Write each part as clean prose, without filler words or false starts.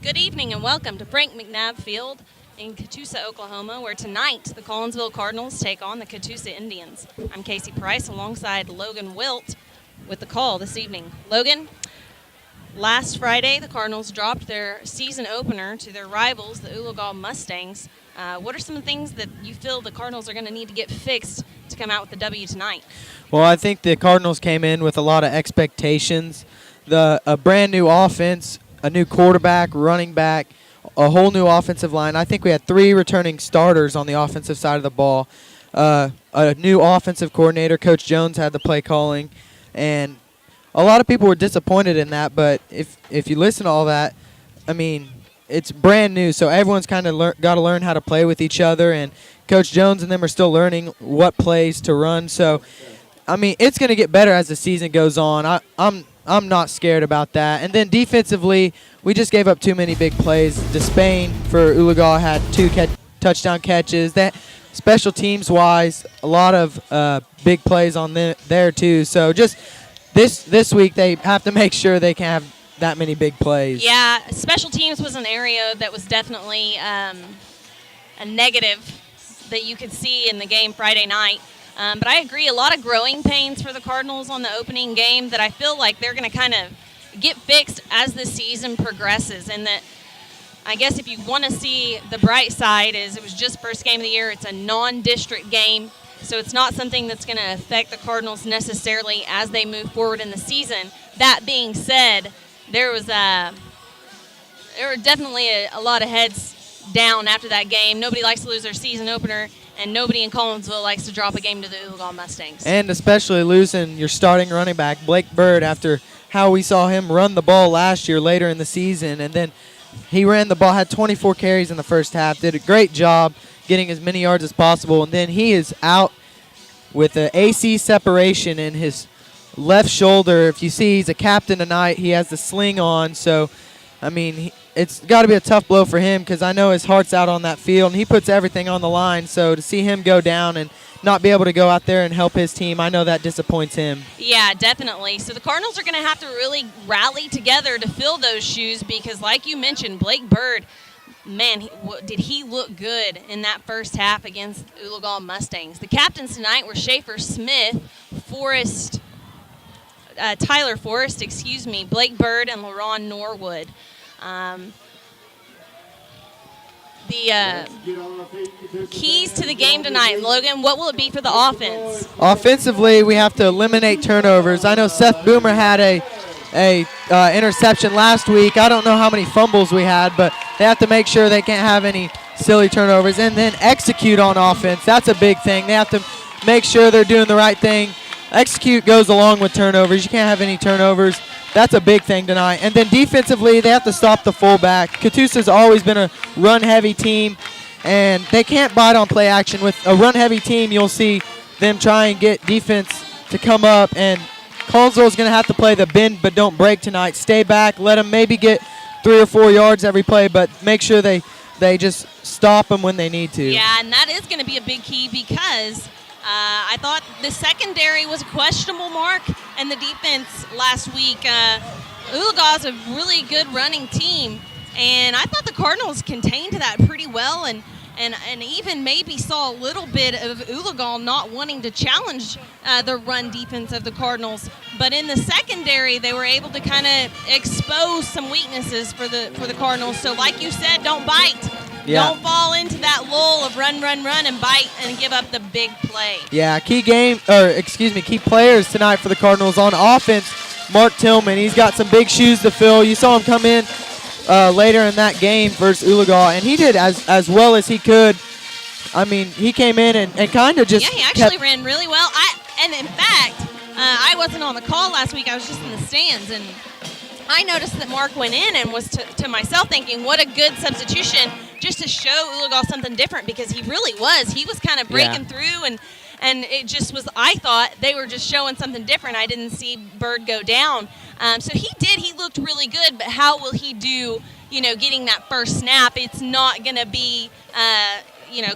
Good evening and welcome to Frank McNabb Field in Catoosa, Oklahoma, where tonight the Collinsville Cardinals take on the Catoosa Indians. I'm Casey Price alongside Logan Wilt with the call this evening. Logan, last Friday the Cardinals dropped their season opener to their rivals, the Oologah Mustangs. What are some of the things that you feel the Cardinals are going to need to get fixed to come out with the W tonight? Well, I think the Cardinals came in with a lot of expectations. A brand new offense, a new quarterback, running back, a whole new offensive line. I think we had 3 returning starters on the offensive side of the ball. A new offensive coordinator, Coach Jones, had the play calling, and a lot of people were disappointed in that. But if you listen to all that, I mean, it's brand new, so everyone's kind of got to learn how to play with each other, and Coach Jones and them are still learning what plays to run. So, I mean, it's going to get better as the season goes on. I'm not scared about that. And then defensively, we just gave up too many big plays. Despain for Oologah had 2 touchdown catches. That special teams wise, a lot of big plays on there too. So just this week they have to make sure they can have that many big plays. Yeah, special teams was an area that was definitely a negative that you could see in the game Friday night. But I agree, a lot of growing pains for the Cardinals on the opening game that I feel like they're going to kind of get fixed as the season progresses. And that I guess if you want to see the bright side is it was just first game of the year. It's a non-district game, so it's not something that's going to affect the Cardinals necessarily as they move forward in the season. That being said, there were definitely a lot of heads down after that game. Nobody likes to lose their season opener, and nobody in Collinsville likes to drop a game to the Oologah Mustangs. And especially losing your starting running back, Blake Bird, after how we saw him run the ball last year later in the season. And then he ran the ball, had 24 carries in the first half, did a great job getting as many yards as possible. And then he is out with an AC separation in his left shoulder. If you see, he's a captain tonight. He has the sling on. So, I mean, it's got to be a tough blow for him because I know his heart's out on that field, and he puts everything on the line. So to see him go down and not be able to go out there and help his team, I know that disappoints him. Yeah, definitely. So the Cardinals are going to have to really rally together to fill those shoes because, like you mentioned, Blake Bird, man, did he look good in that first half against Oologah Mustangs. The captains tonight were Schaefer Smith, Tyler Forrest, Blake Bird, and LaRon Norwood. The keys to the game tonight, Logan, what will it be for the offense? Offensively, we have to eliminate turnovers. I know Seth Boomer had a interception last week. I don't know how many fumbles we had, but they have to make sure they can't have any silly turnovers and then execute on offense. That's a big thing. They have to make sure they're doing the right thing. Execute goes along with turnovers. You can't have any turnovers. That's a big thing tonight. And then defensively, they have to stop the fullback. Catoosa's always been a run-heavy team, and they can't bite on play action. With a run-heavy team, you'll see them try and get defense to come up, and Collinsville's going to have to play the bend but don't break tonight. Stay back, let them maybe get 3 or 4 yards every play, but make sure they just stop them when they need to. Yeah, and that is going to be a big key because I thought the secondary was a questionable mark, and the defense last week. Oologah's a really good running team, and I thought the Cardinals contained that pretty well, and even maybe saw a little bit of Oologah not wanting to challenge the run defense of the Cardinals. But in the secondary, they were able to kind of expose some weaknesses for the Cardinals. So, like you said, don't bite. Yeah. Don't fall into that lull of run, and bite and give up the big play. Yeah, key players tonight for the Cardinals on offense. Mark Tillman, he's got some big shoes to fill. You saw him come in later in that game versus Oologah, and he did as well as he could. I mean, he came in and kind of just he actually ran really well. And in fact, I wasn't on the call last week. I was just in the stands, and I noticed that Mark went in and was to myself thinking, what a good substitution just to show Oologah something different because he really was. He was kind of breaking through, and it just was, I thought they were just showing something different. I didn't see Bird go down. So he did. He looked really good, but how will he do, getting that first snap? It's not going to be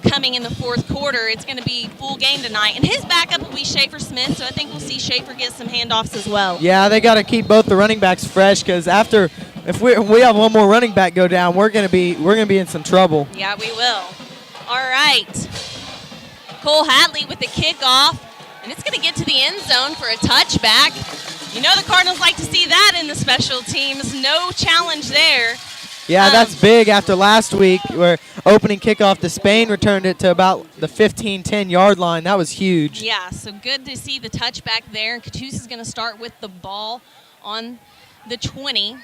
coming in the fourth quarter. It's going to be full game tonight. And his backup will be Schaefer Smith, so I think we'll see Schaefer get some handoffs as well. Yeah, they got to keep both the running backs fresh because after if we have one more running back go down, we're gonna be in some trouble. Yeah, we will. All right. Cole Hadley with the kickoff, and it's going to get to the end zone for a touchback. You know the Cardinals like to see that in the special teams. No challenge there. Yeah, that's big after last week where opening kickoff to Spain returned it to about the 15-10 yard line. That was huge. Yeah, so good to see the touchback there. And Catoosa is going to start with the ball on the 20.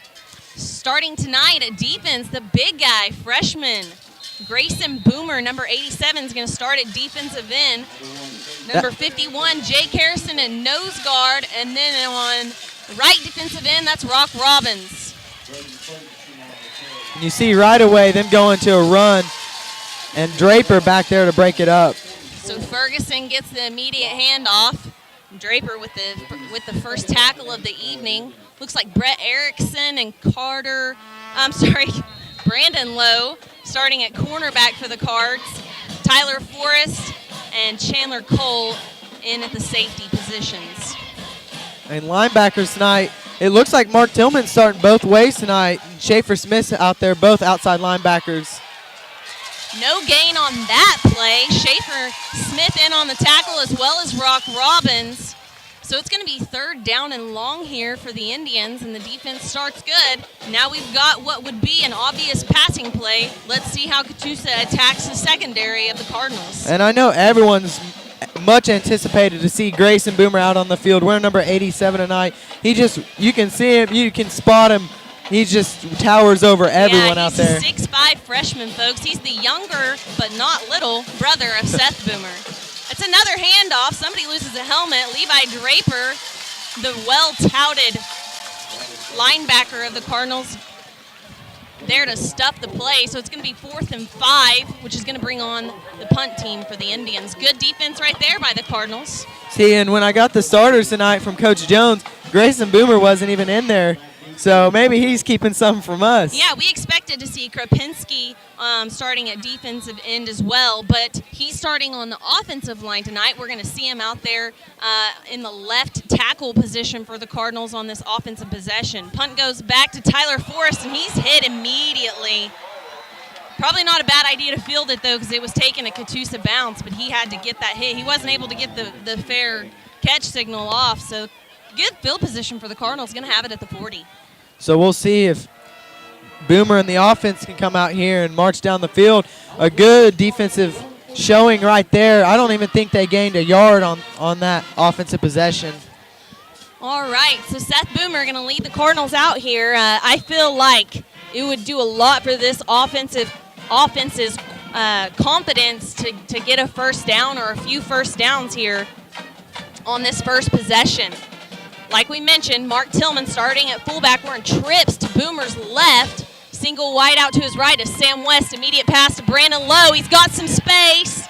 Starting tonight at defense, the big guy, freshman Grayson Boomer, number 87, is going to start at defensive end. Number 51, Jake Harrison at nose guard. And then on right defensive end, that's Rock Robbins. And you see right away them going to a run, and Draper back there to break it up. So Ferguson gets the immediate handoff. Draper with the first tackle of the evening. Looks like Brett Erickson and Brandon Lowe starting at cornerback for the Cards. Tyler Forrest and Chandler Cole in at the safety positions. And linebackers tonight, it looks like Mark Tillman's starting both ways tonight. Schaefer Smith out there, both outside linebackers. No gain on that play. Schaefer Smith in on the tackle as well as Rock Robbins. So it's going to be third down and long here for the Indians, and the defense starts good. Now we've got what would be an obvious passing play. Let's see how Catoosa attacks the secondary of the Cardinals. And I know everyone's much anticipated to see Grayson Boomer out on the field. Wearing number 87 tonight. You can see him, you can spot him. He just towers over everyone out there. He's a 6'5" freshman, folks. He's the younger, but not little, brother of Seth Boomer. It's another handoff. Somebody loses a helmet. Levi Draper, the well-touted linebacker of the Cardinals, there to stuff the play. So it's going to be 4th and 5, which is going to bring on the punt team for the Indians. Good defense right there by the Cardinals. See, and when I got the starters tonight from Coach Jones, Grayson Boomer wasn't even in there. So maybe he's keeping something from us. Yeah, we expected to see Krapinski starting at defensive end as well, but he's starting on the offensive line tonight. We're going to see him out there in the left tackle position for the Cardinals on this offensive possession. Punt goes back to Tyler Forrest, and he's hit immediately. Probably not a bad idea to field it, though, because it was taking a Catoosa bounce, but he had to get that hit. He wasn't able to get the fair catch signal off, so good field position for the Cardinals. Going to have it at the 40. So we'll see if Boomer and the offense can come out here and march down the field. A good defensive showing right there. I don't even think they gained a yard on that offensive possession. All right, so Seth Boomer going to lead the Cardinals out here. I feel like it would do a lot for this offense's confidence to get a first down or a few first downs here on this first possession. Like we mentioned, Mark Tillman starting at fullback. We're in trips to Boomer's left. Single wide out to his right is Sam West. Immediate pass to Brandon Lowe. He's got some space.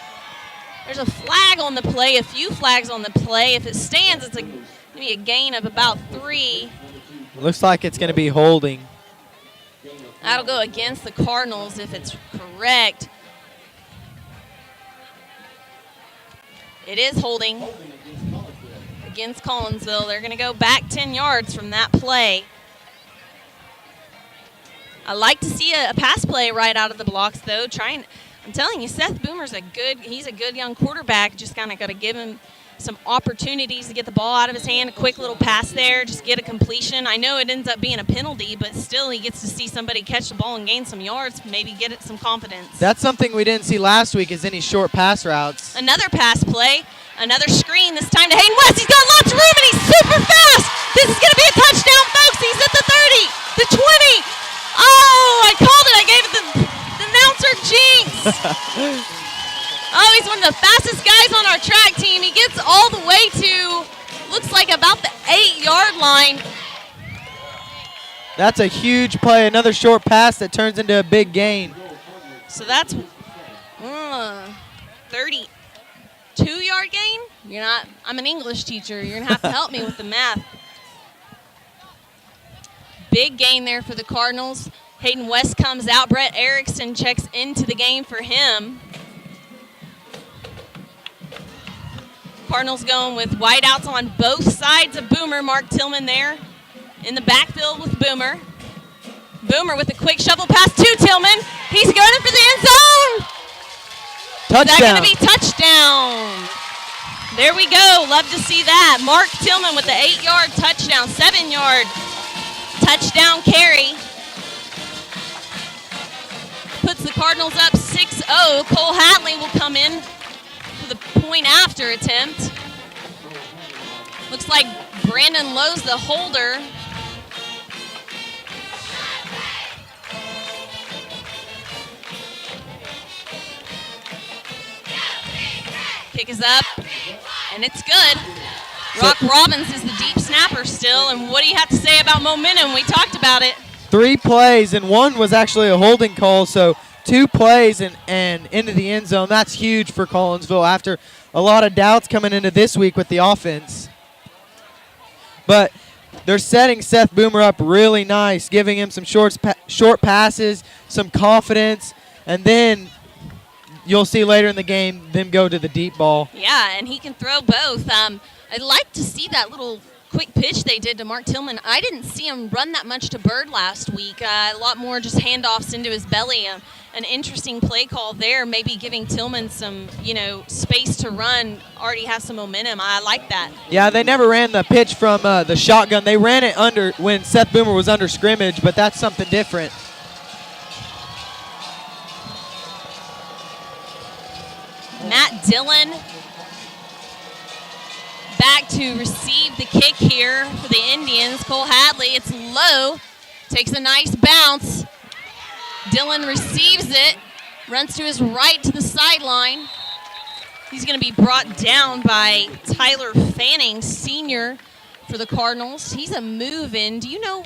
There's a flag on the play, a few flags on the play. If it stands, it's going to be a gain of about 3. Looks like it's going to be holding. That'll go against the Cardinals if it's correct. It is holding against Collinsville. They're going to go back 10 yards from that play. I like to see a pass play right out of the blocks, though. I'm telling you, Seth Boomer's he's a good young quarterback. Just kind of got to give him some opportunities to get the ball out of his hand. A quick little pass there, just get a completion. I know it ends up being a penalty, but still he gets to see somebody catch the ball and gain some yards, maybe get it some confidence. That's something we didn't see last week is any short pass routes. Another pass play. Another screen, this time to Hayden West. He's got lots of room, and he's super fast. This is going to be a touchdown, folks. He's at the 30, the 20. Oh, I called it. I gave it the announcer jinx. Oh, he's one of the fastest guys on our track team. He gets all the way to, looks like about the 8-yard line. That's a huge play. Another short pass that turns into a big gain. So that's 32-yard gain? I'm an English teacher. You're going to have to help me with the math. Big gain there for the Cardinals. Hayden West comes out. Brett Erickson checks into the game for him. Cardinals going with wideouts on both sides of Boomer. Mark Tillman there in the backfield with Boomer. Boomer with a quick shovel pass to Tillman. He's going for the end zone. Touchdown. Is that going to be touchdown? There we go. Love to see that. Mark Tillman with the 8-yard touchdown, 7-yard touchdown carry. Puts the Cardinals up 6-0. Cole Hadley will come in for the point after attempt. Looks like Brandon Lowe's the holder. Kick is up, and it's good. Rock Robbins is the deep snapper still, and what do you have to say about momentum? We talked about it. 3 plays, and one was actually a holding call, so 2 plays and into the end zone. That's huge for Collinsville after a lot of doubts coming into this week with the offense. But they're setting Seth Boomer up really nice, giving him some short passes, some confidence, and then you'll see later in the game them go to the deep ball. Yeah, and he can throw both. I'd like to see that little quick pitch they did to Mark Tillman. I didn't see him run that much to Bird last week. A lot more just handoffs into his belly. An interesting play call there, maybe giving Tillman some, space to run, already have some momentum. I like that. Yeah, they never ran the pitch from the shotgun. They ran it under when Seth Boomer was under scrimmage, but that's something different. Matt Dillon back to receive the kick here for the Indians. Cole Hadley, it's low, takes a nice bounce. Dillon receives it, runs to his right to the sideline. He's going to be brought down by Tyler Fanning, senior for the Cardinals. He's a move-in. Do you know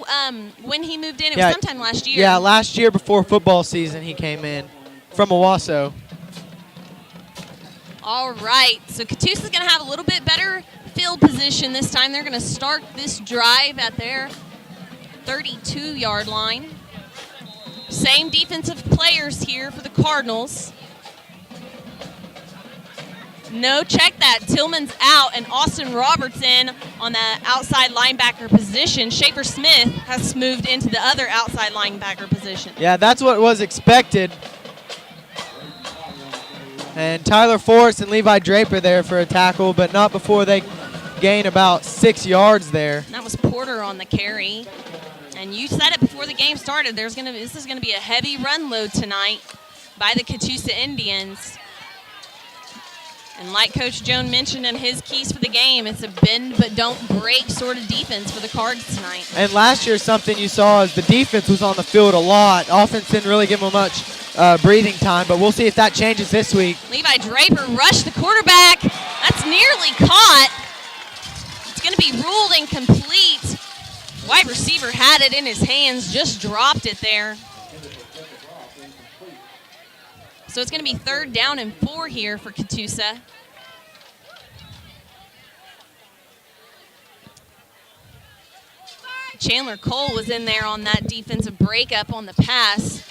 when he moved in? It was sometime last year. Yeah, last year before football season he came in from Owasso. All right, so Catoosa's going to have a little bit better field position this time. They're going to start this drive at their 32-yard line. Same defensive players here for the Cardinals. No, check that. Tillman's out and Austin Roberts in on the outside linebacker position. Schaefer Smith has moved into the other outside linebacker position. Yeah, that's what was expected. And Tyler Forrest and Levi Draper there for a tackle, but not before they gain about 6 yards there. That was Porter on the carry. And you said it before the game started. This is going to be a heavy run load tonight by the Catoosa Indians. And like Coach Joan mentioned in his keys for the game, it's a bend but don't break sort of defense for the Cards tonight. And last year something you saw is the defense was on the field a lot. Offense didn't really give them much breathing time, but we'll see if that changes this week. Levi Draper rushed the quarterback. That's nearly caught. It's going to be ruled incomplete. Wide receiver had it in his hands, just dropped it there. So it's going to be 3rd down and 4 here for Catoosa. Chandler Cole was in there on that defensive breakup on the pass.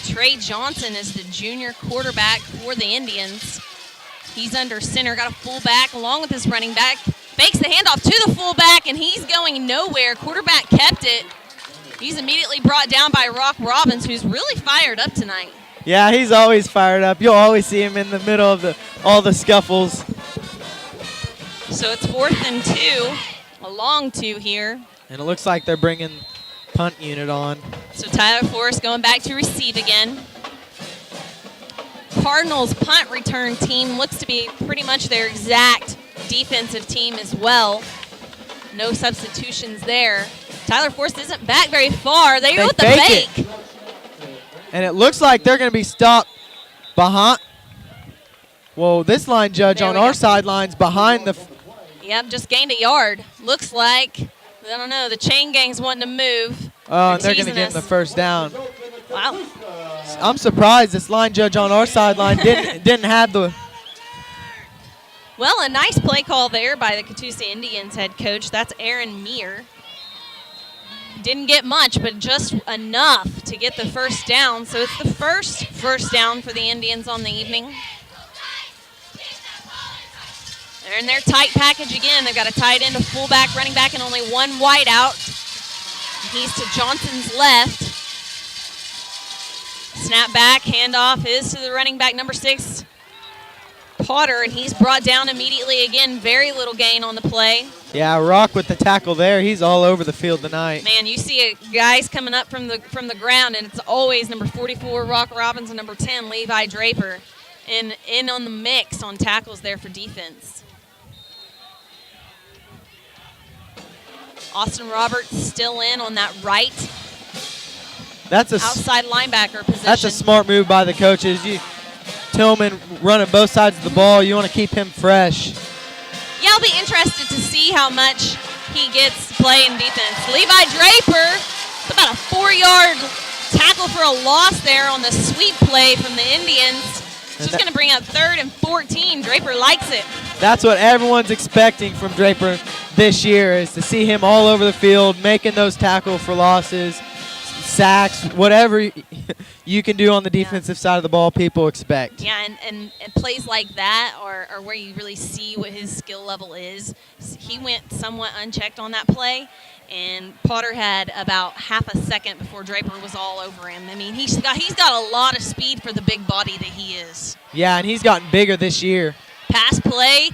Trey Johnson is the junior quarterback for the Indians. He's under center, got a fullback along with his running back. Fakes the handoff to the fullback, and he's going nowhere. Quarterback kept it. He's immediately brought down by Rock Robbins, who's really fired up tonight. Yeah, he's always fired up. You'll always see him in the middle of all the scuffles. So it's 4th and 2, a long 2 here. And it looks like they're bringing punt unit on. So Tyler Forrest going back to receive again. Cardinals punt return team looks to be pretty much their exact defensive team as well. No substitutions there. Tyler Forrest isn't back very far. They go with the fake. And it looks like they're going to be stopped behind. Well, this line judge on our sidelines behind the. Yep, just gained a yard. Looks like, I don't know, the chain gang's wanting to move. Oh, and they're going to get the first down. Wow. I'm surprised this line judge on our sideline didn't have the. Well, a nice play call there by the Catoosa Indians head coach. That's Aaron Meir. Didn't get much, but just enough to get the first down. So it's the first down for the Indians on the evening. They're in their tight package again. They've got a tight end, a fullback, running back, and only one wide out. He's to Johnson's left. Snap back, handoff is to the running back, number 6, Potter, and he's brought down immediately again. Very little gain on the play. Yeah, Rock with the tackle there. He's all over the field tonight. Man, you see guys coming up from the ground, and it's always number 44, Rock Robbins, and number 10, Levi Draper, in on the mix on tackles there for defense. Austin Roberts still in on that right outside linebacker position. That's a smart move by the coaches. Tillman running both sides of the ball. You want to keep him fresh. Yeah, I'll be interested to see how much he gets play in defense. Levi Draper, about a 4-yard tackle for a loss there on the sweep play from the Indians. It's just going to bring up 3rd and 14. Draper likes it. That's what everyone's expecting from Draper this year, is to see him all over the field, making those tackle for losses, sacks, whatever you can do on the defensive side of the ball, people expect. Yeah, and plays like that are where you really see what his skill level is. He went somewhat unchecked on that play, and Potter had about half a second before Draper was all over him. I mean, he's got a lot of speed for the big body that he is. Yeah, and he's gotten bigger this year. Pass play.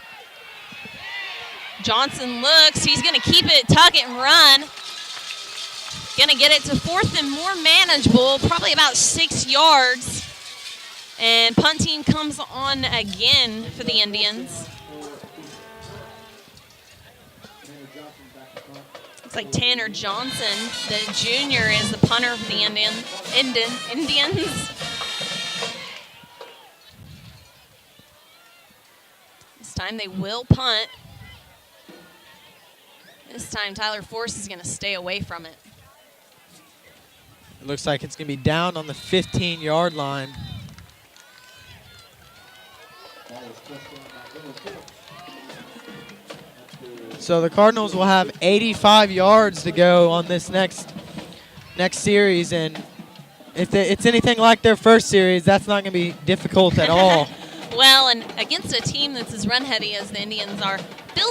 Johnson looks. He's going to keep it, tuck it, and run. Going to get it to 4th and more manageable, probably about 6 yards. And punt team comes on again for the Indians. Looks like Tanner Johnson, the junior, is the punter for the Indians. This time they will punt. This time Tyler Force is going to stay away from it. It looks like it's going to be down on the 15-yard line. So the Cardinals will have 85 yards to go on this next series, and if it's anything like their first series, that's not going to be difficult at all. Well, and against a team that's as run heavy as the Indians are, the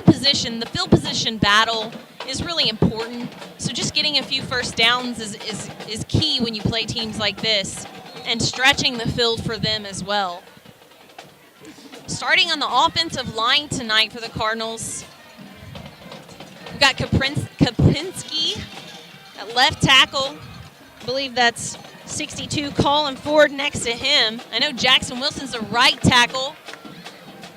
field position battle is really important. So just getting a few first downs is key when you play teams like this, and stretching the field for them as well. Starting on the offensive line tonight for the Cardinals, we've got Kapinski at left tackle. I believe that's 62, Colin Ford next to him. I know Jackson Wilson's the right tackle.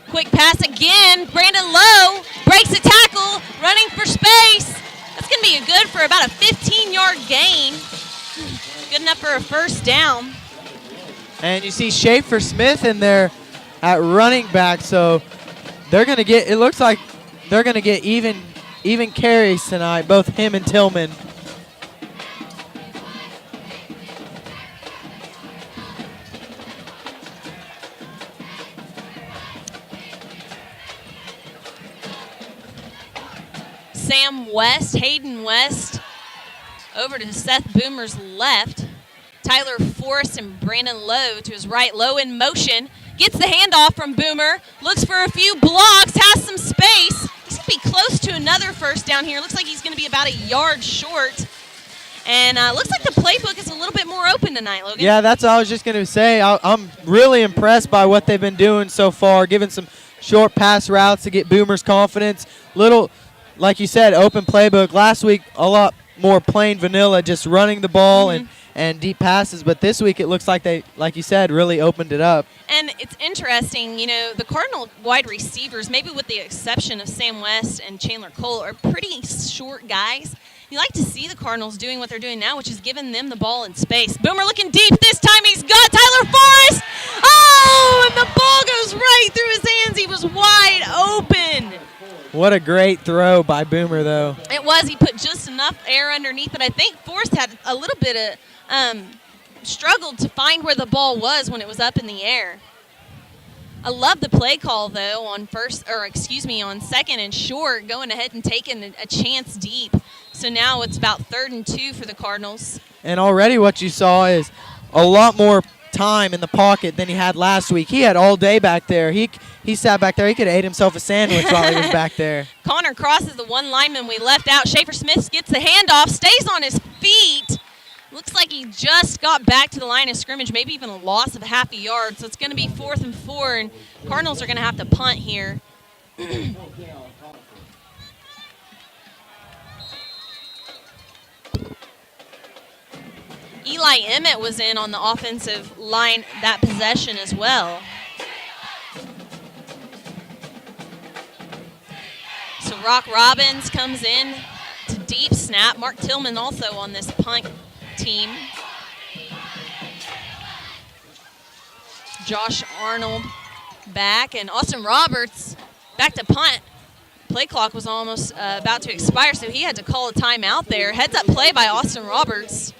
Quick pass again. Brandon Lowe breaks a tackle, running for space. That's going to be good for about a 15-yard gain. Good enough for a first down. And you see Schaefer Smith in there at running back, so they're going to get, it looks like they're going to get even carries tonight, both him and Tillman. Sam West, Hayden West, over to Seth Boomer's left. Tyler Forrest and Brandon Lowe to his right. Lowe in motion, gets the handoff from Boomer, looks for a few blocks, has some space. He's going to be close to another first down here. Looks like he's going to be about a yard short. And looks like the playbook is a little bit more open tonight, Logan. Yeah, that's what I was just going to say. I'm really impressed by what they've been doing so far, giving some short pass routes to get Boomer's confidence. Little, like you said, open playbook. Last week, a lot more plain vanilla, just running the ball and deep passes. But this week, it looks like they, like you said, really opened it up. And it's interesting, the Cardinal wide receivers, maybe with the exception of Sam West and Chandler Cole, are pretty short guys. You like to see the Cardinals doing what they're doing now, which is giving them the ball in space. Boomer looking deep. This time he's got Tyler Forrest. Oh, and the ball goes right through his hands. He was wide open. What a great throw by Boomer, though. It was. He put just enough air underneath it. I think Forrest had a little bit of struggled to find where the ball was when it was up in the air. I love the play call, though, on second and short, going ahead and taking a chance deep. So now it's about 3rd and 2 for the Cardinals. And already what you saw is a lot more time in the pocket than he had last week. He had all day back there. He sat back there. He could have ate himself a sandwich while he was back there. Connor Cross is the one lineman we left out. Schaefer Smith gets the handoff, stays on his feet. Looks like he just got back to the line of scrimmage, maybe even a loss of half a yard. So it's going to be 4th and 4, and Cardinals are going to have to punt here. Eli Emmett was in on the offensive line that possession as well. So Rock Robbins comes in to deep snap. Mark Tillman also on this punt team. Josh Arnold back, and Austin Roberts back to punt. Play clock was almost about to expire, so he had to call a timeout there. Heads up play by Austin Roberts.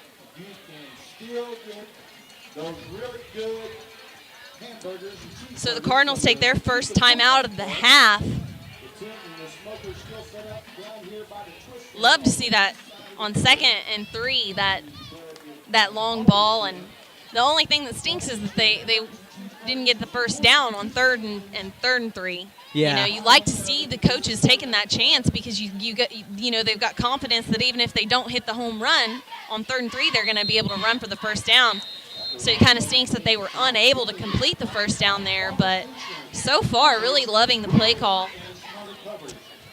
So the Cardinals take their first timeout of the half. Love to see that on 2nd and 3, that long ball. And the only thing that stinks is that they didn't get the first down on 3rd and 3. Yeah. You like to see the coaches taking that chance because they've got confidence that even if they don't hit the home run on 3rd and 3, they're going to be able to run for the first down. So it kind of stinks that they were unable to complete the first down there. But so far, really loving the play call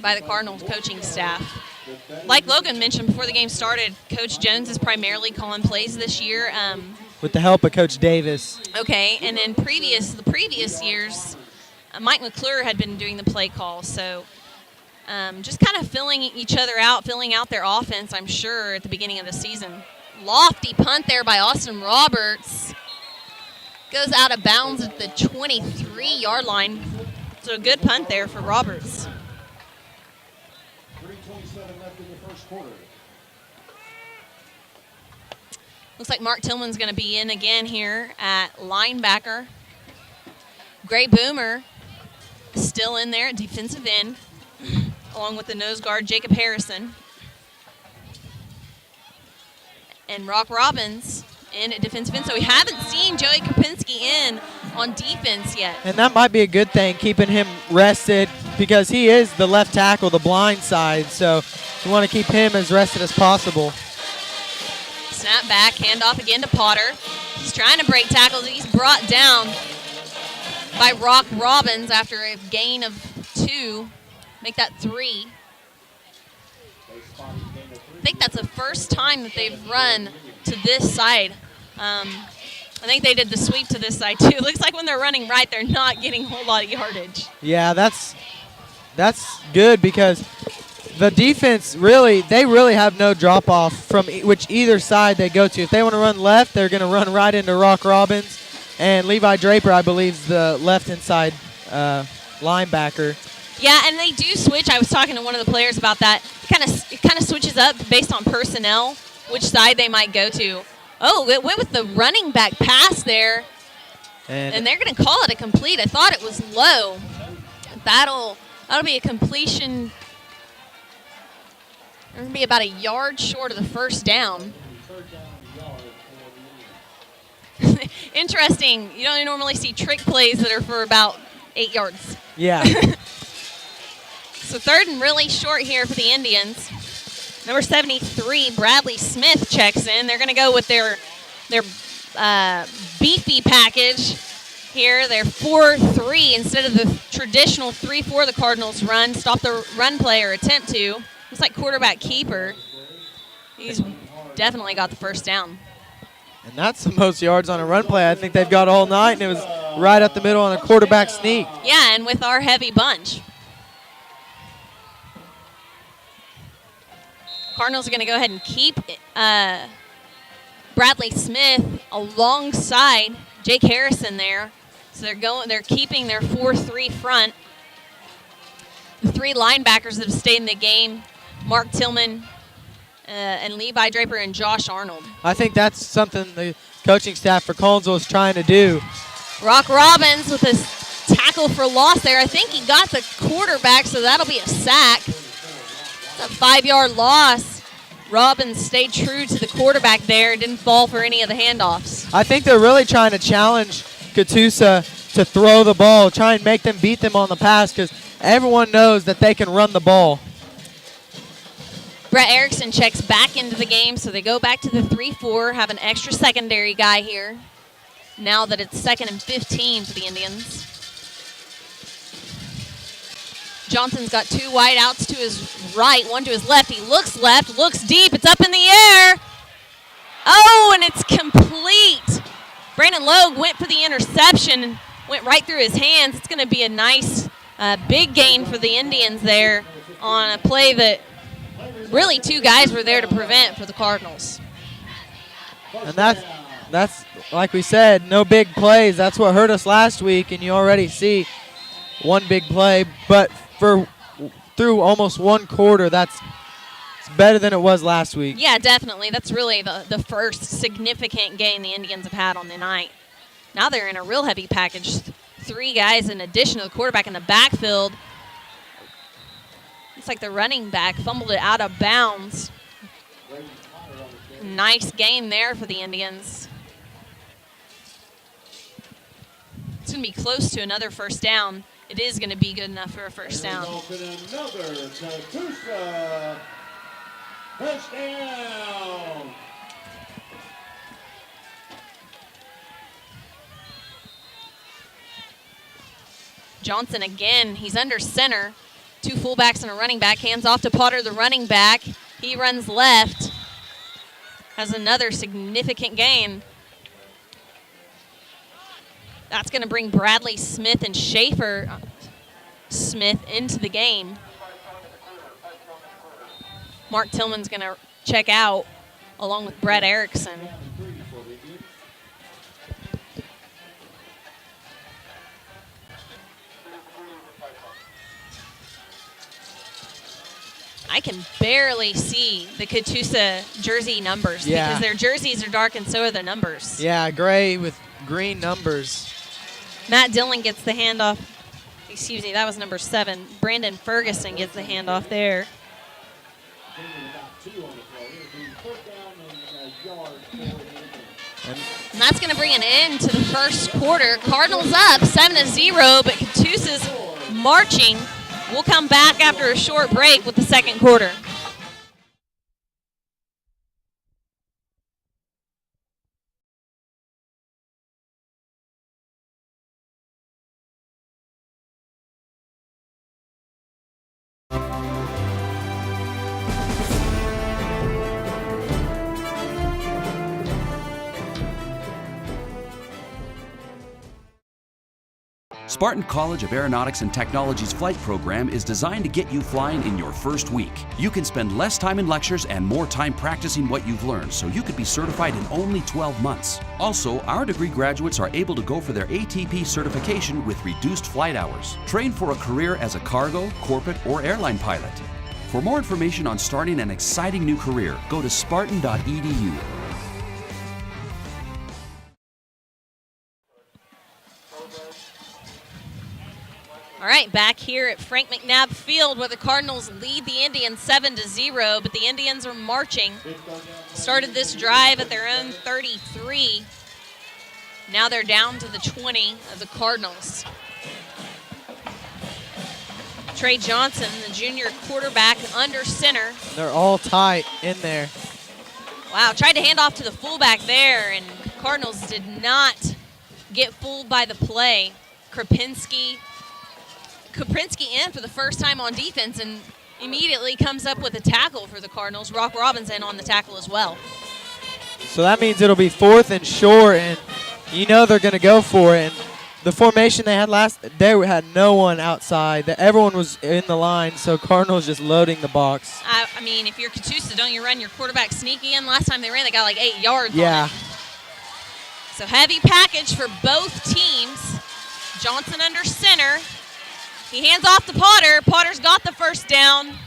by the Cardinals coaching staff. Like Logan mentioned before the game started, Coach Jones is primarily calling plays this year. With the help of Coach Davis. Okay, and then the previous years, Mike McClure had been doing the play call. So just kind of filling each other out, filling out their offense, I'm sure, at the beginning of the season. Lofty punt there by Austin Roberts. Goes out of bounds at the 23-yard line. So a good punt there for Roberts. 3:27 left in the first quarter. Looks like Mark Tillman's going to be in again here at linebacker. Gray Boomer is still in there at defensive end, along with the nose guard Jacob Harrison. And Rock Robbins in at defensive end. So we haven't seen Joey Krupinski in on defense yet. And that might be a good thing, keeping him rested, because he is the left tackle, the blind side. So you want to keep him as rested as possible. Snap back, handoff again to Potter. He's trying to break tackles. He's brought down by Rock Robbins after a gain of 2. Make that 3. I think that's the first time that they've run to this side. I think they did the sweep to this side too. It looks like when they're running right, they're not getting a whole lot of yardage. Yeah, that's good, because the defense really have no drop off from which either side they go to. If they want to run left, they're going to run right into Rock Robbins, and Levi Draper, I believe, is the left inside linebacker. Yeah, and they do switch. I was talking to one of the players about that. It kind of switches up based on personnel, which side they might go to. Oh, it went with the running back pass there, and they're going to call it a complete. I thought it was low. That'll be a completion. They're going to be about a yard short of the first down. Interesting. You don't normally see trick plays that are for about 8 yards. Yeah. So 3rd and really short here for the Indians. Number 73, Bradley Smith, checks in. They're going to go with their beefy package here. Their 4-3 instead of the traditional 3-4 the Cardinals run. Stop the run play or attempt to. Looks like quarterback keeper. He's definitely got the first down. And that's the most yards on a run play I think they've got all night, and it was right up the middle on a quarterback sneak. Yeah, and with our heavy bunch. Cardinals are going to go ahead and keep Bradley Smith alongside Jake Harrison there. So they're keeping their 4-3 front. The 3 linebackers that have stayed in the game, Mark Tillman and Levi Draper and Josh Arnold. I think that's something the coaching staff for Collinsville is trying to do. Rock Robbins with his tackle for loss there. I think he got the quarterback, so that'll be a sack. It's a 5-yard loss. Robbins stayed true to the quarterback there and didn't fall for any of the handoffs. I think they're really trying to challenge Catoosa to throw the ball, try and make them beat them on the pass because everyone knows that they can run the ball. Brett Erickson checks back into the game, so they go back to the 3-4, have an extra secondary guy here now that it's 2nd and 15 for the Indians. Johnson's got 2 wide outs to his right, 1 to his left. He looks left, looks deep. It's up in the air. Oh, and it's complete. Brandon Logue went for the interception and went right through his hands. It's going to be a nice big gain for the Indians there on a play that really 2 guys were there to prevent for the Cardinals. And that's like we said, no big plays. That's what hurt us last week, and you already see 1 big play. But through almost 1 quarter, it's better than it was last week. Yeah, definitely. That's really the first significant gain the Indians have had on the night. Now they're in a real heavy package. 3 guys in addition to the quarterback in the backfield. Looks like the running back fumbled it out of bounds. Nice gain there for the Indians. It's going to be close to another first down. It is going to be good enough for a first down. Another Catoosa touchdown. Johnson again, he's under center. 2 fullbacks and a running back. Hands off to Potter, the running back. He runs left. Has another significant gain. That's going to bring Bradley Smith and Schaefer Smith into the game. Mark Tillman's going to check out along with Brett Erickson. I can barely see the Catoosa jersey numbers because their jerseys are dark and so are the numbers. Yeah, gray with green numbers. Matt Dillon gets the handoff. Excuse me, that was number 7. Brandon Ferguson gets the handoff there. And that's going to bring an end to the first quarter. Cardinals up 7-0, but Catoosa's marching. We'll come back after a short break with the second quarter. Spartan College of Aeronautics and Technology's flight program is designed to get you flying in your first week. You can spend less time in lectures and more time practicing what you've learned, so you could be certified in only 12 months. Also, our degree graduates are able to go for their ATP certification with reduced flight hours. Train for a career as a cargo, corporate, or airline pilot. For more information on starting an exciting new career, go to spartan.edu. All right, back here at Frank McNabb Field where the Cardinals lead the Indians 7-0, but the Indians are marching. Started this drive at their own 33. Now they're down to the 20 of the Cardinals. Trey Johnson, the junior quarterback, under center. They're all tight in there. Wow, tried to hand off to the fullback there, and Cardinals did not get fooled by the play. Krupinski in for the first time on defense and immediately comes up with a tackle for the Cardinals. Rock Robinson on the tackle as well. So that means it'll be 4th and short, and you know they're going to go for it. And the formation they had they had no one outside. Everyone was in the line, so Cardinals just loading the box. I mean, if you're Catoosa, don't you run your quarterback sneaky in? Last time they ran, they got like 8 yards Yeah. on it. So heavy package for both teams. Johnson under center. He hands off to Potter. Potter's got the first down.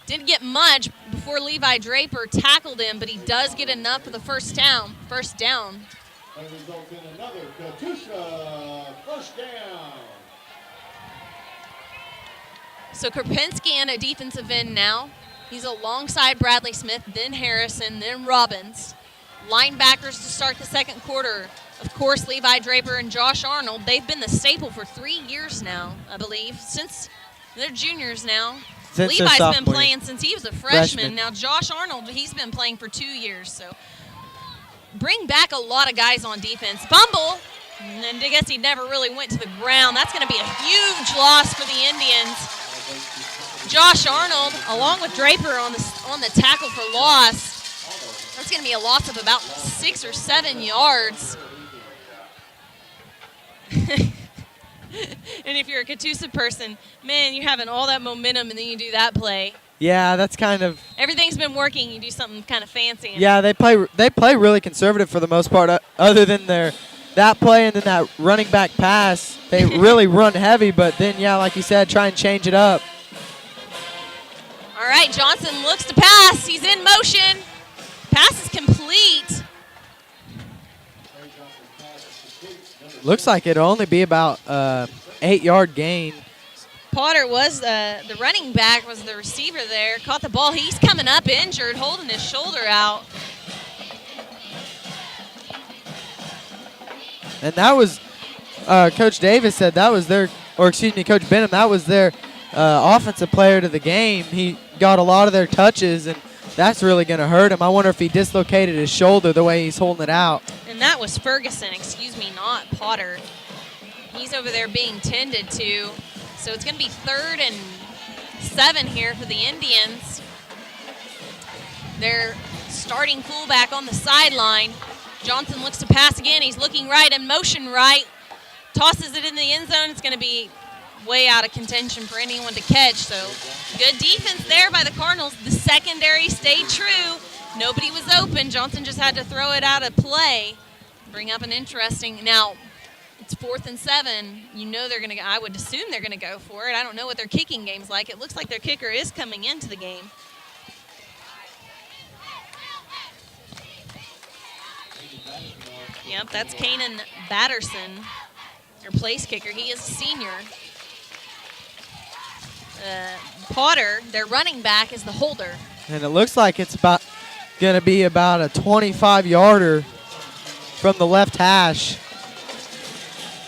Didn't get much before Levi Draper tackled him, but he does get enough for the first down. That results in another Catoosa first down. So Krupinski and a defensive end now. He's alongside Bradley Smith, then Harrison, then Robbins. Linebackers to start the second quarter. Of course, Levi Draper and Josh Arnold. They've been the staple for 3 years now, I believe, since they're juniors now. Since their Levi's been sophomore playing year. since he was a freshman. Freshman. Now Josh Arnold, he's been playing for 2 years. So bring back a lot of guys on defense. Bumble, and I guess he never really went to the ground. That's going to be a huge loss for the Indians. Josh Arnold, along with Draper on the tackle for loss. That's going to be a loss of about 6 or 7 yards. And if you're a Catoosa person, man, you're having all that momentum, and then you do that play. Yeah, that's kind of. Everything's been working. You do something kind of fancy. Yeah, they play really conservative for the most part. Other than that play and then that running back pass, they really run heavy. But then, yeah, like you said, try and change it up. All right, Johnson looks to pass. He's in motion. Pass is complete. Looks like it'll only be about 8-yard gain. Potter was the running back, was the receiver there. Caught the ball. He's coming up injured, holding his shoulder out. And that was, Coach Davis said that was Coach Benham, that was their offensive player to the game. He got a lot of their touches, and that's really going to hurt him. I wonder if he dislocated his shoulder the way he's holding it out. And that was Ferguson, not Potter. He's over there being tended to. So it's going to be 3rd and 7 here for the Indians. Their starting fullback on the sideline. Johnson looks to pass again. He's looking right and motion right. Tosses it in the end zone. It's going to be way out of contention for anyone to catch. So good defense there by the Cardinals. The secondary stayed true. Nobody was open. Johnson just had to throw it out of play. Bring up an interesting. Now, it's 4th and 7. You know they're going to. I would assume they're going to go for it. I don't know what their kicking game's like. It looks like their kicker is coming into the game. Yep, that's Kanan Batterson, their place kicker. He is a senior. Potter, their running back, is the holder. And it looks like it's going to be about a 25-yarder from the left hash.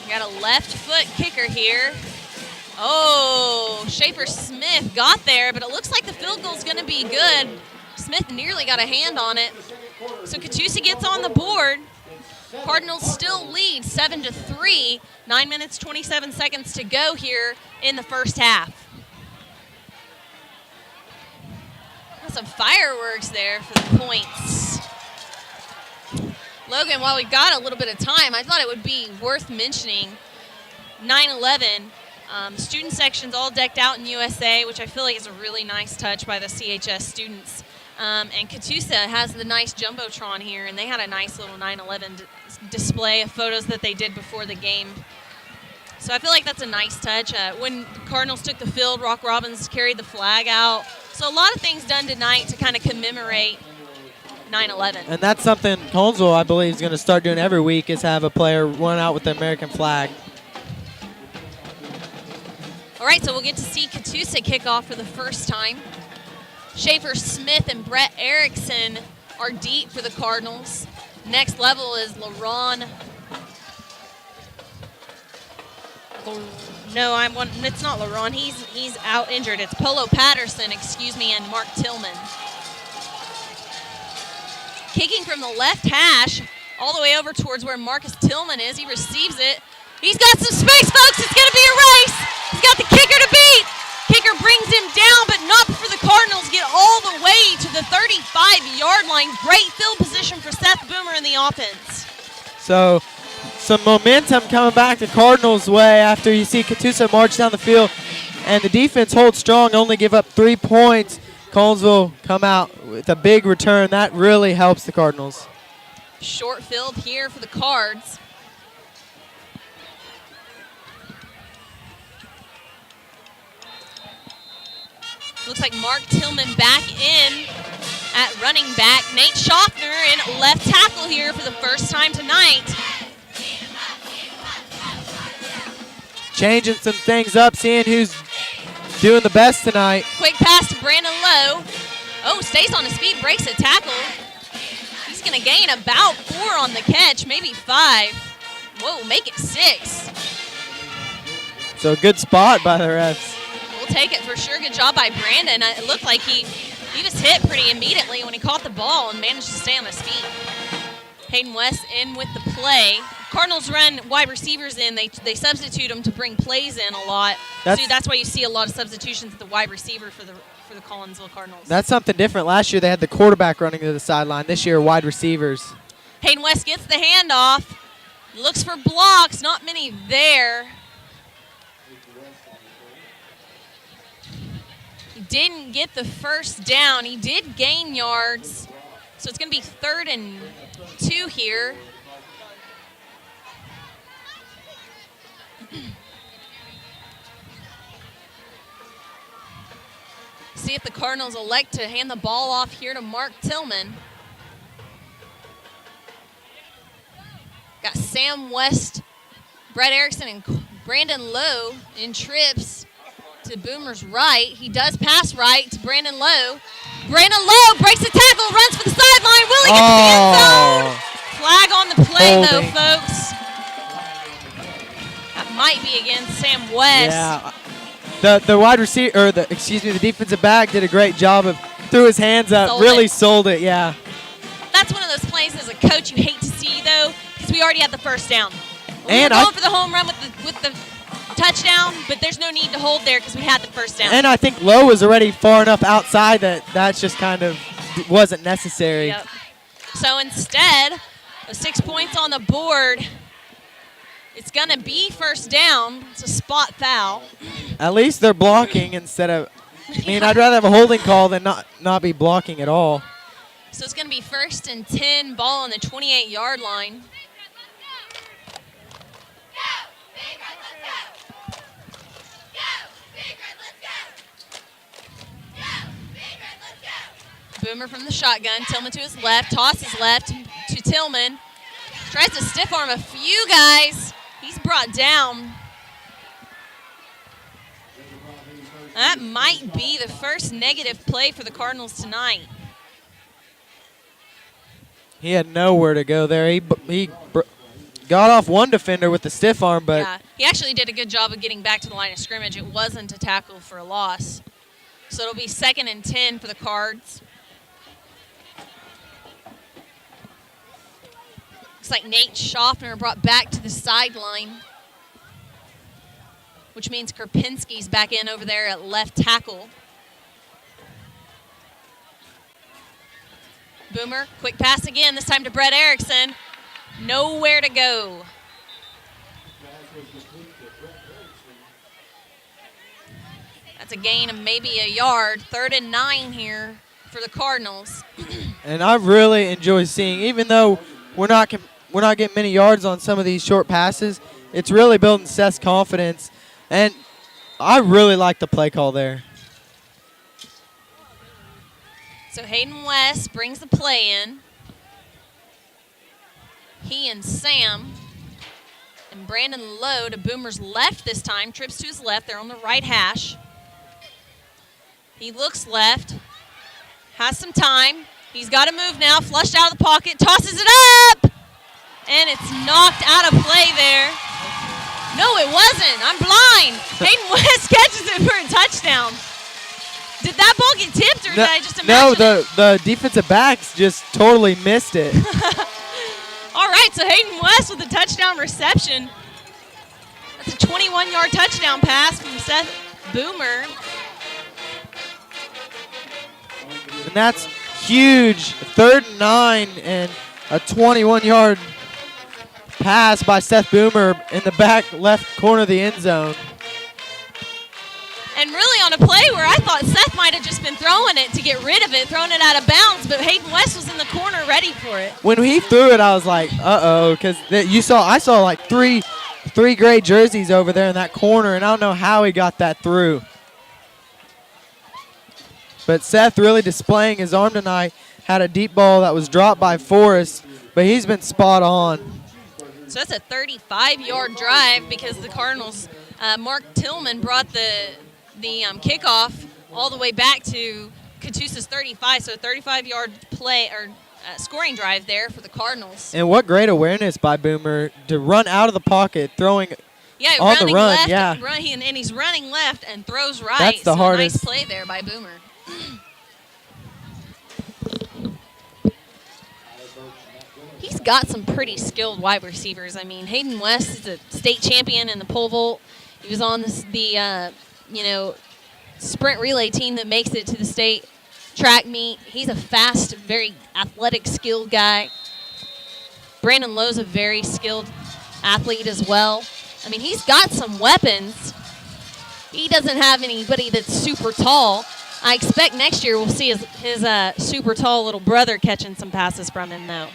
We got a left foot kicker here. Oh, Schaefer Smith got there, but it looks like the field goal is going to be good. Smith nearly got a hand on it. So Catoosa gets on the board. Cardinals still lead 7-3. 9 minutes, 27 seconds to go here in the first half. Some fireworks there for the points. Logan, while we got a little bit of time, I thought it would be worth mentioning 9/11 student sections all decked out in USA, which I feel like is a really nice touch by the CHS students. And Catoosa has the nice Jumbotron here, and they had a nice little 9/11 display of photos that they did before the game. So I feel like that's a nice touch. When the Cardinals took the field, Rock Robbins carried the flag out. So a lot of things done tonight to kind of commemorate 9/11. And that's something Collinsville, I believe, is going to start doing every week, is have a player run out with the American flag. All right, so we'll get to see Catoosa kick off for the first time. Schaefer Smith and Brett Erickson are deep for the Cardinals. Next level is LaRon. No, it's not LaRon. He's out injured. It's Polo Patterson, and Mark Tillman. Kicking from the left hash all the way over towards where Marcus Tillman is. He receives it. He's got some space, folks. It's going to be a race. He's got the kicker to beat. Kicker brings him down, but not before the Cardinals get all the way to the 35-yard line. Great field position for Seth Boomer in the offense. So some momentum coming back the Cardinals' way after you see Catoosa march down the field. And the defense holds strong, only give up 3 points. Collinsville come out with a big return. That really helps the Cardinals. Short field here for the Cards. Looks like Mark Tillman back in at running back. Nate Schaffner in left tackle here for the first time tonight. Changing some things up, seeing who's doing the best tonight. Quick pass to Brandon Lowe. Oh, stays on his feet, breaks a tackle. He's going to gain about 4 on the catch, maybe 5. Whoa, make it 6. So good spot by the refs. We'll take it for sure. Good job by Brandon. It looked like he was hit pretty immediately when he caught the ball and managed to stay on his feet. Hayden West in with the play. Cardinals run wide receivers in. They substitute them to bring plays in a lot. So that's why you see a lot of substitutions at the wide receiver for the Collinsville Cardinals. That's something different. Last year they had the quarterback running to the sideline. This year, wide receivers. Hayden West gets the handoff. Looks for blocks. Not many there. He didn't get the first down. He did gain yards. So it's going to be 3rd and 2 here. See if the Cardinals elect to hand the ball off here to Mark Tillman. Got Sam West, Brett Erickson, and Brandon Lowe in trips to Boomer's right. He does pass right to Brandon Lowe. Brandon Lowe breaks the tackle, runs for the sideline. Will he get to the end zone? Flag on the play, though, folks. That might be against Sam West. Yeah. The wide receiver, or the defensive back did a great job of threw his hands up, really sold it, yeah. That's one of those plays as a coach you hate to see, though, because we already had the first down. We were And going for the home run with the touchdown, but there's no need to hold there because we had the first down. And I think Lowe was already far enough outside that's just kind of wasn't necessary. Yep. So instead of 6 points on the board, it's going to be first down. It's a spot foul. At least they're blocking instead of – I mean, I'd rather have a holding call than not be blocking at all. So it's going to be 1st and 10, ball on the 28-yard line. Boomer from the shotgun. Tillman to his left. Tosses left to Tillman. Tries to stiff arm a few guys. He's brought down. That might be the first negative play for the Cardinals tonight. He had nowhere to go there. He got off one defender with the stiff arm, but yeah, he actually did a good job of getting back to the line of scrimmage. It wasn't a tackle for a loss. So it'll be 2nd and 10 for the Cards. Looks like Nate Schaffner brought back to the sideline, which means Karpinski's back in over there at left tackle. Boomer, quick pass again, this time to Brett Erickson. Nowhere to go. That's a gain of maybe a yard. 3rd and 9 here for the Cardinals. And I really enjoy seeing, even though we're not getting many yards on some of these short passes, it's really building Seth's confidence. And I really like the play call there. So Hayden West brings the play in. He and Sam and Brandon Lowe to Boomer's left this time. Trips to his left. They're on the right hash. He looks left. Has some time. He's got to move now. Flushed out of the pocket. Tosses it up. And it's knocked out of play there. No, it wasn't. I'm blind. Hayden West catches it for a touchdown. Did that ball get tipped, or did I just imagine the defensive backs just totally missed it. All right, so Hayden West with a touchdown reception. That's a 21-yard touchdown pass from Seth Boomer. And that's huge. 3rd and 9 and a 21-yard pass by Seth Boomer in the back left corner of the end zone. And really on a play where I thought Seth might have just been throwing it to get rid of it, throwing it out of bounds, but Hayden West was in the corner ready for it. When he threw it, I was like, uh-oh, because I saw like three gray jerseys over there in that corner, and I don't know how he got that through. But Seth really displaying his arm tonight. Had a deep ball that was dropped by Forrest, but he's been spot on. So that's a 35-yard drive because the Cardinals, Mark Tillman brought the kickoff all the way back to Catoosa's 35, so a 35-yard play or scoring drive there for the Cardinals. And what great awareness by Boomer to run out of the pocket, throwing Yeah, on running the run. left, Yeah, and he's running left and throws right. That's the so hardest. Nice play there by Boomer. He's got some pretty skilled wide receivers. I mean, Hayden West is a state champion in the pole vault. He was on the sprint relay team that makes it to the state track meet. He's a fast, very athletic, skilled guy. Brandon Lowe's a very skilled athlete as well. I mean, he's got some weapons. He doesn't have anybody that's super tall. I expect next year we'll see his super tall little brother catching some passes from him, though.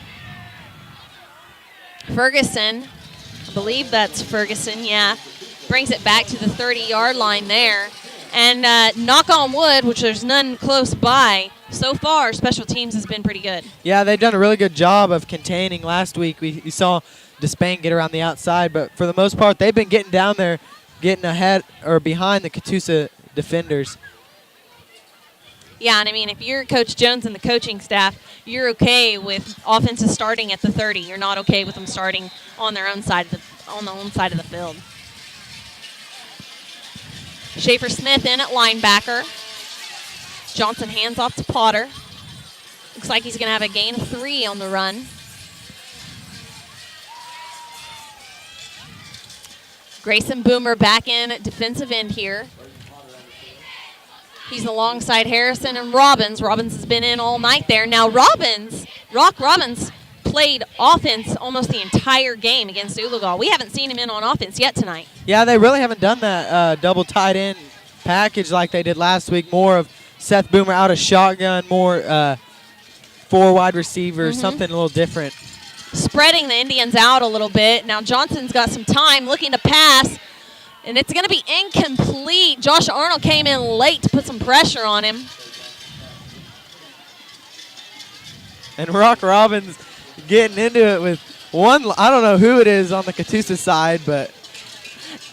Ferguson, I believe that's Ferguson, yeah, brings it back to the 30-yard line there. And knock on wood, which there's none close by, so far special teams has been pretty good. yeah, they've done a really good job of containing. Last week we saw Despain get around the outside, but for the most part they've been getting down there, getting ahead or behind the Catoosa defenders. Yeah, and I mean, if you're Coach Jones and the coaching staff, you're okay with offenses starting at the 30. You're not okay with them starting on their own side of the field. Schaefer Smith in at linebacker. Johnson hands off to Potter. Looks like he's going to have a gain of 3 on the run. Grayson Boomer back in at defensive end here. He's alongside Harrison and Robbins. Robbins has been in all night there. Now Rock Robbins played offense almost the entire game against Oologah. We haven't seen him in on offense yet tonight. Yeah, they really haven't done that double tight end package like they did last week. More of Seth Boomer out of shotgun, more 4 wide receivers, something a little different. Spreading the Indians out a little bit. Now Johnson's got some time looking to pass, and it's going to be incomplete. Josh Arnold came in late to put some pressure on him. And Rock Robbins getting into it with one, I don't know who it is on the Catoosa side, but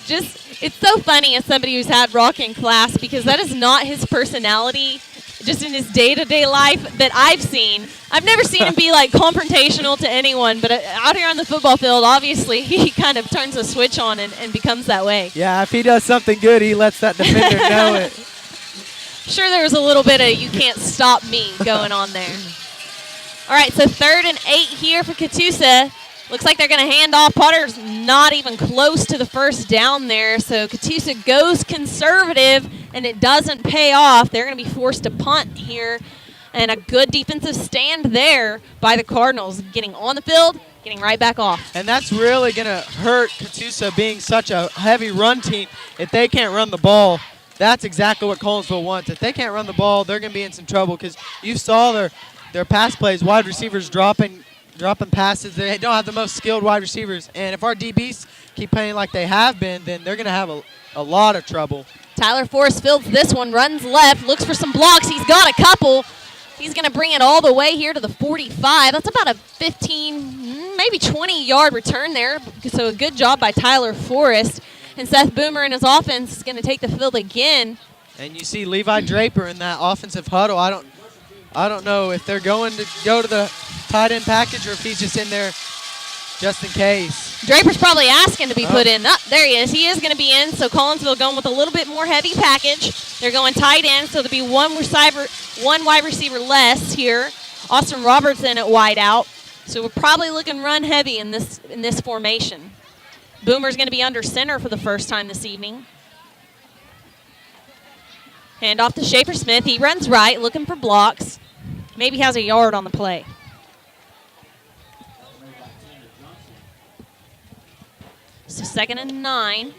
It's so funny as somebody who's had Rock in class, because that is not his personality just in his day-to-day life that I've seen. I've never seen him be like confrontational to anyone, but out here on the football field, obviously he kind of turns a switch on and becomes that way. yeah, if he does something good, he lets that defender know it. Sure, there was a little bit of "you can't stop me" going on there. All right, so 3rd and 8 here for Catoosa. Looks like they're going to hand off. Potter's not even close to the first down there, so Catoosa goes conservative, and it doesn't pay off. They're going to be forced to punt here, and a good defensive stand there by the Cardinals, getting on the field, getting right back off. And that's really going to hurt Catoosa being such a heavy run team. If they can't run the ball, that's exactly what Collinsville wants. If they can't run the ball, they're going to be in some trouble, because you saw their pass plays, wide receivers dropping passes. They don't have the most skilled wide receivers. And if our DBs keep playing like they have been, then they're going to have a lot of trouble. Tyler Forrest fields this one, runs left, looks for some blocks. He's got a couple. He's going to bring it all the way here to the 45. That's about a 15, maybe 20-yard return there. So a good job by Tyler Forrest. And Seth Boomer and his offense is going to take the field again. And you see Levi Draper in that offensive huddle. I don't know if they're going to go to the tight end package or if he's just in there just in case. Draper's probably asking to be put in. Oh, there he is. He is going to be in. So Collinsville going with a little bit more heavy package. They're going tight end, so there'll be one wide receiver less here. Austin Robertson at wide out. So we're probably looking run heavy in this formation. Boomer's going to be under center for the first time this evening. Hand off to Schaefer Smith. He runs right, looking for blocks. Maybe has a yard on the play. So 2nd and 9.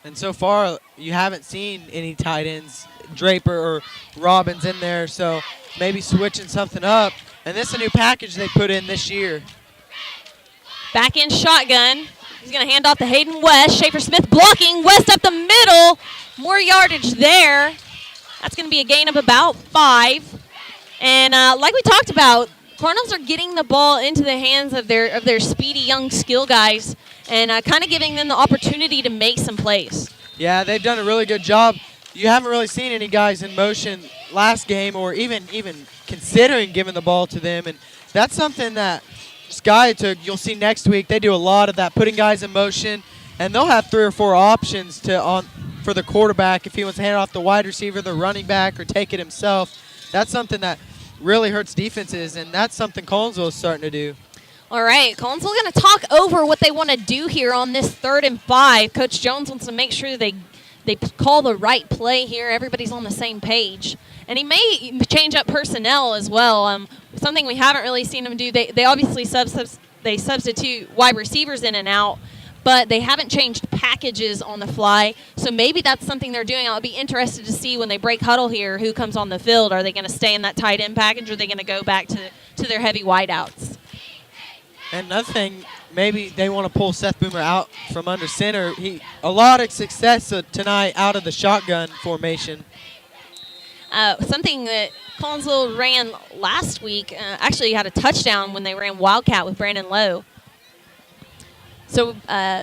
And so far, you haven't seen any tight ends, Draper or Robbins in there, so maybe switching something up. And this is a new package they put in this year. Back in shotgun. He's going to hand off to Hayden West. Schaefer Smith blocking. West up the middle. More yardage there. That's going to be a gain of about 5. And like we talked about, Cardinals are getting the ball into the hands of their speedy young skill guys and kind of giving them the opportunity to make some plays. Yeah, they've done a really good job. You haven't really seen any guys in motion last game or even considering giving the ball to them. And that's something that Sky took. You'll see next week. They do a lot of that, putting guys in motion, and they'll have 3 or 4 options for the quarterback if he wants to hand it off the wide receiver, the running back, or take it himself. That's something that really hurts defenses, and that's something Collinsville is starting to do. All right, Collinsville going to talk over what they want to do here on this 3rd and 5. Coach Jones wants to make sure they call the right play here. Everybody's on the same page. And he may change up personnel as well. Something we haven't really seen him do. They obviously substitute wide receivers in and out, but they haven't changed packages on the fly. So maybe that's something they're doing. I'll be interested to see when they break huddle here who comes on the field. Are they going to stay in that tight end package, or are they going to go back to their heavy wideouts? And another thing, maybe they want to pull Seth Boomer out from under center. A lot of success tonight out of the shotgun formation. Something that Collinsville ran last week, actually had a touchdown when they ran Wildcat with Brandon Lowe. So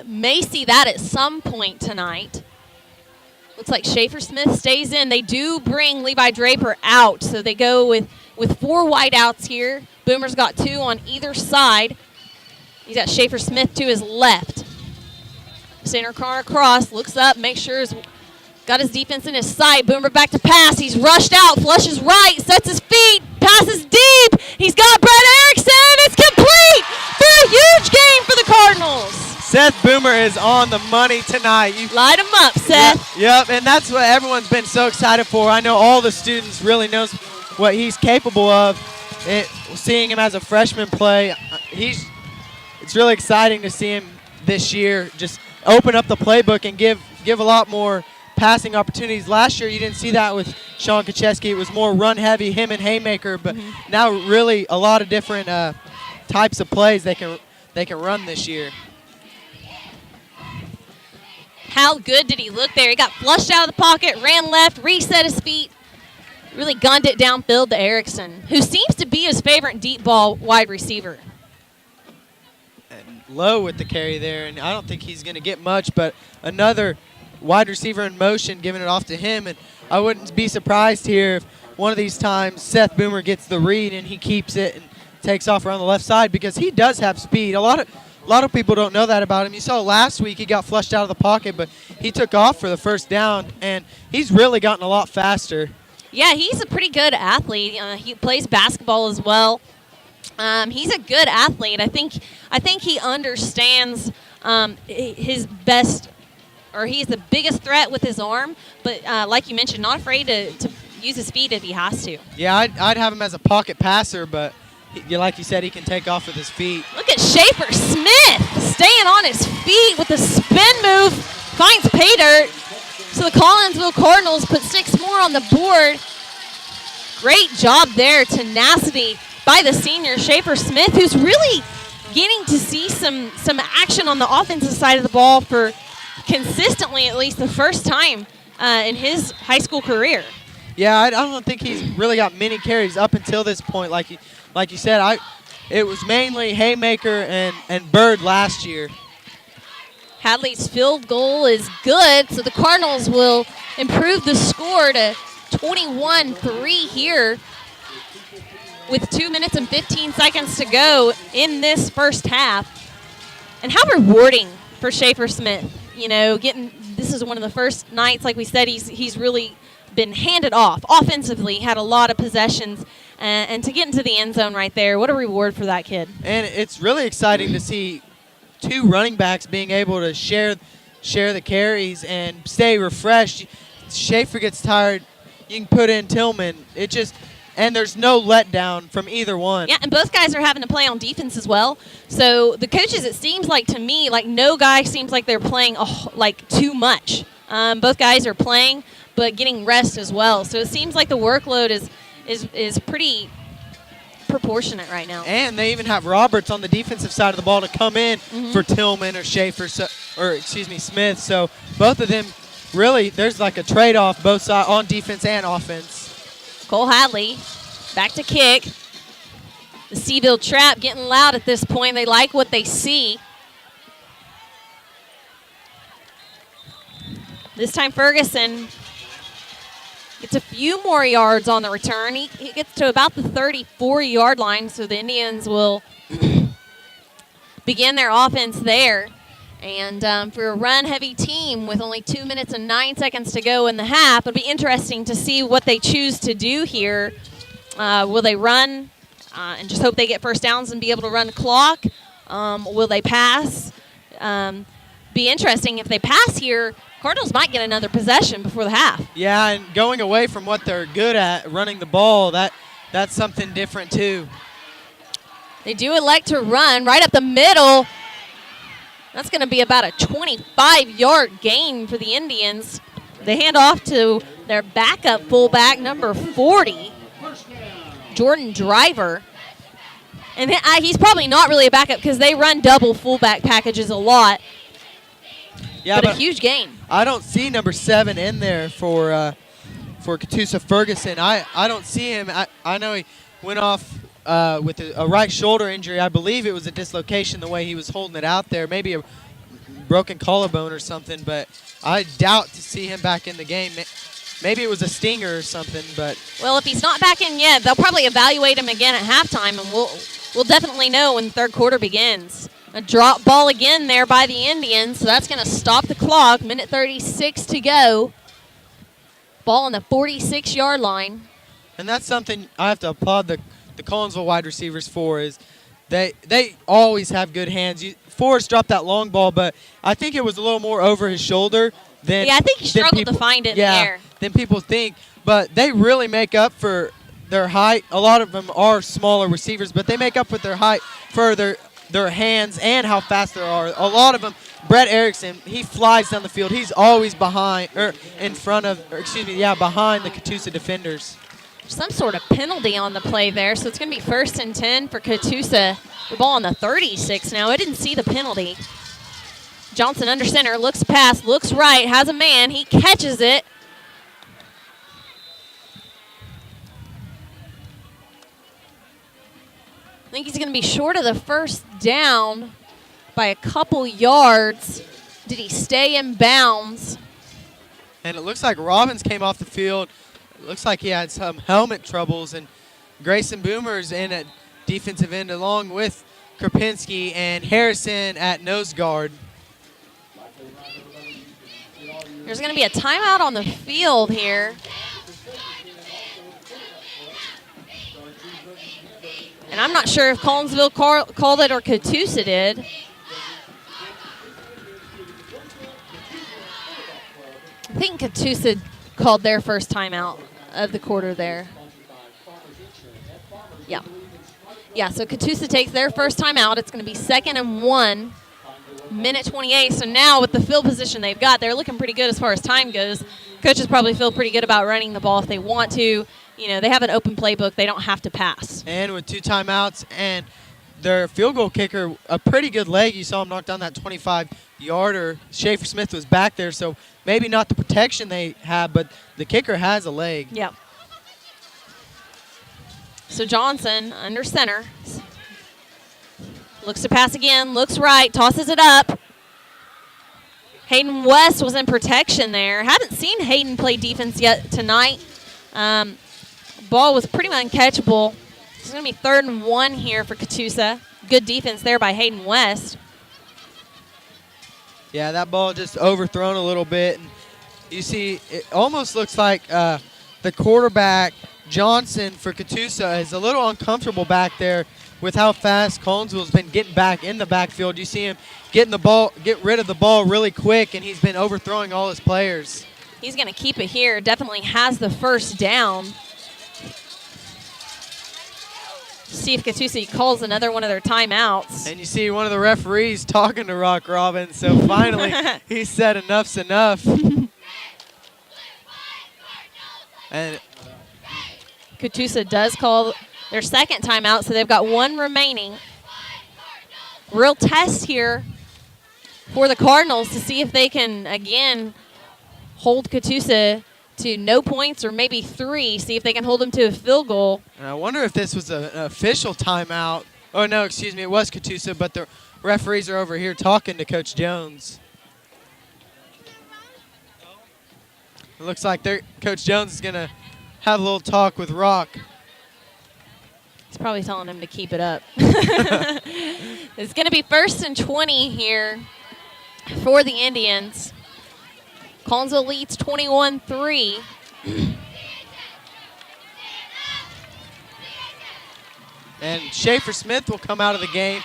may see that at some point tonight. Looks like Schaefer Smith stays in. They do bring Levi Draper out, so they go with 4 wideouts here. Boomer's got 2 on either side. He's got Schaefer Smith to his left. Center corner cross, looks up, makes sure he's got his defense in his sight. Boomer back to pass. He's rushed out, flushes right, sets his feet, passes deep. He's got Brett Erickson. It's complete for a huge game for the Cardinals. Seth Boomer is on the money tonight. Light him up, Seth. Yep, and that's what everyone's been so excited for. I know all the students really knows what he's capable of. Seeing him as a freshman play, it's really exciting to see him this year just open up the playbook and give a lot more passing opportunities. Last year you didn't see that with Sean Kacheski. It was more run heavy, him and Haymaker, but now really a lot of different types of plays they can run this year. How good did he look there? He got flushed out of the pocket, ran left, reset his feet, really gunned it downfield to Erickson, who seems to be his favorite deep ball wide receiver. And Low with the carry there, and I don't think he's going to get much, but another wide receiver in motion giving it off to him, and I wouldn't be surprised here if one of these times Seth Boomer gets the read and he keeps it and takes off around the left side, because he does have speed. A lot of people don't know that about him. You saw last week he got flushed out of the pocket, but he took off for the first down, and he's really gotten a lot faster. Yeah, he's a pretty good athlete. He plays basketball as well. He's a good athlete. I think he understands his best, or he's the biggest threat with his arm. But like you mentioned, not afraid to use his feet if he has to. Yeah, I'd have him as a pocket passer, but like you said, he can take off with his feet. Look at Schaefer Smith staying on his feet with the spin move. Finds pay dirt. So the Collinsville Cardinals put 6 more on the board. Great job there. Tenacity by the senior Schaefer Smith, who's really getting to see some action on the offensive side of the ball for consistently at least the first time in his high school career. Yeah, I don't think he's really got many carries up until this point. Like you said, it was mainly Haymaker and Bird last year. Hadley's field goal is good, so the Cardinals will improve the score to 21-3 here with 2 minutes and 15 seconds to go in this first half. And how rewarding for Schaefer Smith. You know, this is one of the first nights, like we said, he's really been handed off. Offensively, had a lot of possessions, and to get into the end zone right there, what a reward for that kid. And it's really exciting to see 2 running backs being able to share the carries and stay refreshed. Schaefer gets tired, you can put in Tillman. And there's no letdown from either one. Yeah, and both guys are having to play on defense as well. So the coaches, it seems like to me, like no guy seems like they're playing like too much. Both guys are playing, but getting rest as well. So it seems like the workload is pretty proportionate right now. And they even have Roberts on the defensive side of the ball to come in for Tillman or Schaefer, Smith. So both of them really, there's like a trade-off both sides on defense and offense. Cole Hadley back to kick. The Seville trap getting loud at this point. They like what they see. This time Ferguson gets a few more yards on the return. He gets to about the 34-yard line, so the Indians will begin their offense there. And for a run-heavy team with only 2 minutes and 9 seconds to go in the half, it'll be interesting to see what they choose to do here. Will they run and just hope they get first downs and be able to run the clock? Will they pass? Be interesting if they pass here. Cardinals might get another possession before the half. Yeah, and going away from what they're good at, running the ball, that's something different too. They do elect to run right up the middle. That's going to be about a 25-yard gain for the Indians. They hand off to their backup fullback, number 40, Jordan Driver. And he's probably not really a backup because they run double fullback packages a lot. Yeah, but a huge gain. I don't see number 7 in there for Catoosa Ferguson. I don't see him. I know he went off with a right shoulder injury. I believe it was a dislocation the way he was holding it out there. Maybe a broken collarbone or something, but I doubt to see him back in the game. Maybe it was a stinger or something, but. Well, if he's not back in yet, they'll probably evaluate him again at halftime, and we'll definitely know when the third quarter begins. A drop ball again there by the Indians, so that's going to stop the clock. Minute 36 to go. Ball on the 46-yard line. And that's something I have to applaud the Collinsville wide receivers for is they always have good hands. Forrest dropped that long ball, but I think it was a little more over his shoulder than. Yeah, I think he struggled to find it in the air. Than people think. But they really make up for their height. A lot of them are smaller receivers, but they make up with their height for their hands and how fast they are. A lot of them, Brett Erickson, he flies down the field. He's always behind the Catoosa defenders. Some sort of penalty on the play there, so it's going to be 1st and 10 for Catoosa. The ball on the 36 now. I didn't see the penalty. Johnson under center, looks to pass, looks right, has a man. He catches it. I think he's going to be short of the first down by a couple yards. Did he stay in bounds? And it looks like Robbins came off the field. It looks like he had some helmet troubles, and Grayson Boomer's in at defensive end along with Krapinski and Harrison at nose guard. There's going to be a timeout on the field here. And I'm not sure if Collinsville called it or Catoosa did. I think Catoosa called their first timeout of the quarter there. Yeah. Yeah, so Catoosa takes their first timeout. It's going to be 2nd and 1, minute 28. So now with the field position they've got, they're looking pretty good as far as time goes. Coaches probably feel pretty good about running the ball if they want to. You know, they have an open playbook. They don't have to pass. And with 2 timeouts and their field goal kicker, a pretty good leg. You saw him knock down that 25-yarder. Schaefer Smith was back there, so maybe not the protection they have, but the kicker has a leg. Yep. So Johnson under center. Looks to pass again, looks right, tosses it up. Hayden West was in protection there. Haven't seen Hayden play defense yet tonight. Ball was pretty much uncatchable. It's going to be 3rd and 1 here for Catoosa. Good defense there by Hayden West. Yeah, that ball just overthrown a little bit. And you see, it almost looks like the quarterback, Johnson, for Catoosa is a little uncomfortable back there with how fast Collinsville's been getting back in the backfield. You see him get rid of the ball really quick, and he's been overthrowing all his players. He's going to keep it here. Definitely has the first down. See if Catoosa calls another one of their timeouts. And you see one of the referees talking to Rock Robbins, so finally he said enough's enough. And Catoosa does call their second timeout, so they've got 1 remaining. Real test here for the Cardinals to see if they can, again, hold Catoosa to no points or maybe 3, see if they can hold them to a field goal. And I wonder if this was an official timeout. Oh, no, excuse me, it was Catoosa, but the referees are over here talking to Coach Jones. It looks like Coach Jones is going to have a little talk with Rock. He's probably telling him to keep it up. It's going to be 1st and 20 here for the Indians. Collinsville leads 21-3. And Schaefer Smith will come out of the game.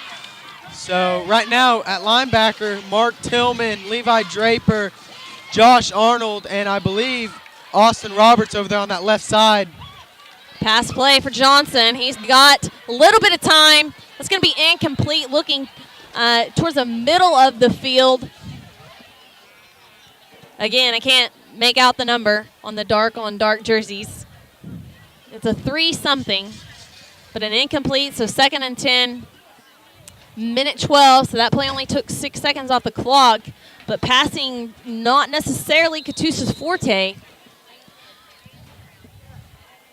So right now at linebacker, Mark Tillman, Levi Draper, Josh Arnold, and I believe Austin Roberts over there on that left side. Pass play for Johnson. He's got a little bit of time. It's going to be incomplete, looking towards the middle of the field. Again, I can't make out the number on the dark jerseys. It's a 3-something, but an incomplete, so 2nd and 10. Minute 12, so that play only took 6 seconds off the clock, but passing not necessarily Catoosa's forte.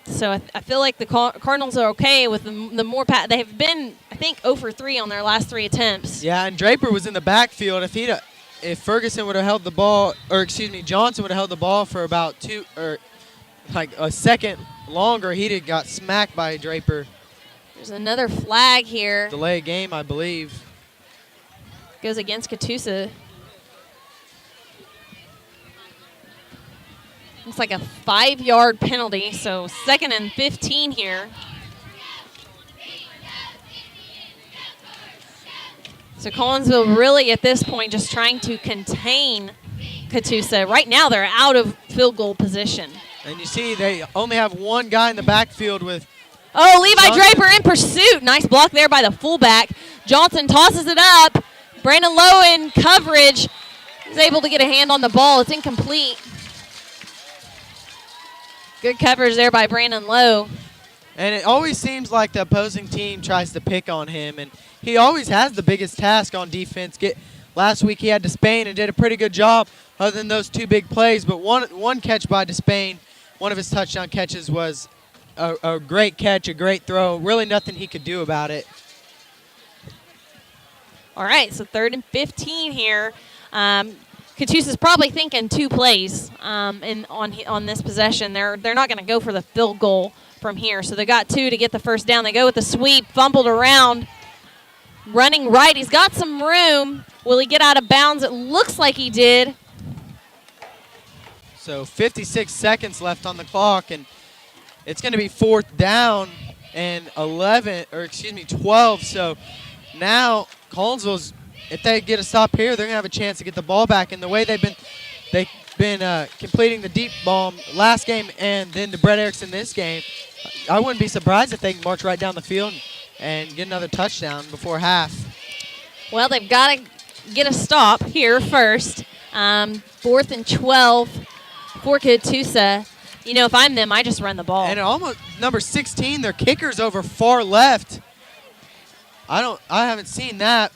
So I feel like the Cardinals are okay with the more pass. They have been, I think, 0 for 3 on their last 3 attempts. Yeah, and Draper was in the backfield. If Ferguson would have held the ball, or excuse me, Johnson would have held the ball for about a second longer, he'd have got smacked by Draper. There's another flag here. Delay game, I believe. Goes against Catoosa. Looks like a 5-yard penalty, so 2nd and 15 here. So Collinsville really at this point just trying to contain Catoosa. Right now they're out of field goal position. And you see they only have one guy in the backfield with Oh, Levi Johnson. Draper in pursuit. Nice block there by the fullback. Johnson tosses it up. Brandon Lowe in coverage. He's able to get a hand on the ball. It's incomplete. Good coverage there by Brandon Lowe. And it always seems like the opposing team tries to pick on him, and he always has the biggest task on defense. Last week he had Despain and did a pretty good job other than those 2 big plays, but one catch by Despain, one of his touchdown catches was a great catch, a great throw. Really nothing he could do about it. All right, so 3rd and 15 here. Catoosa's probably thinking 2 plays on this possession. They're not going to go for the field goal from here, so they got 2 to get the first down. They go with the sweep, fumbled around, running right. He's got some room. Will he get out of bounds? It looks like he did. So 56 seconds left on the clock, and it's going to be 4th down and 12. So now Collinsville's, if they get a stop here, they're going to have a chance to get the ball back. And the way they've been completing the deep bomb last game and then to Brett Erickson this game, I wouldn't be surprised if they can march right down the field and get another touchdown before half. Well, they've got to get a stop here first. 4th and 12 for Catoosa. You know, if I'm them, I just run the ball. And almost number 16, their kicker's over far left. I haven't seen that.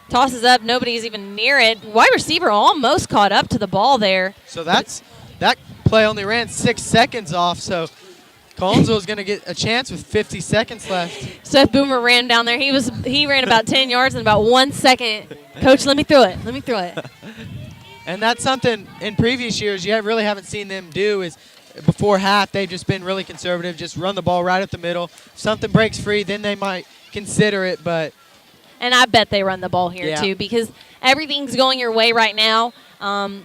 Tosses up, nobody's even near it. Wide receiver almost caught up to the ball there. So that play only ran 6 seconds off, so Collinsville's going to get a chance with 50 seconds left. Seth Boomer ran down there. He ran about 10 yards in about 1 second. Coach, let me throw it. Let me throw it. And that's something in previous years you really haven't seen them do is before half they've just been really conservative, just run the ball right up the middle. If something breaks free, then they might consider it, but and I bet they run the ball here too because everything's going your way right now. And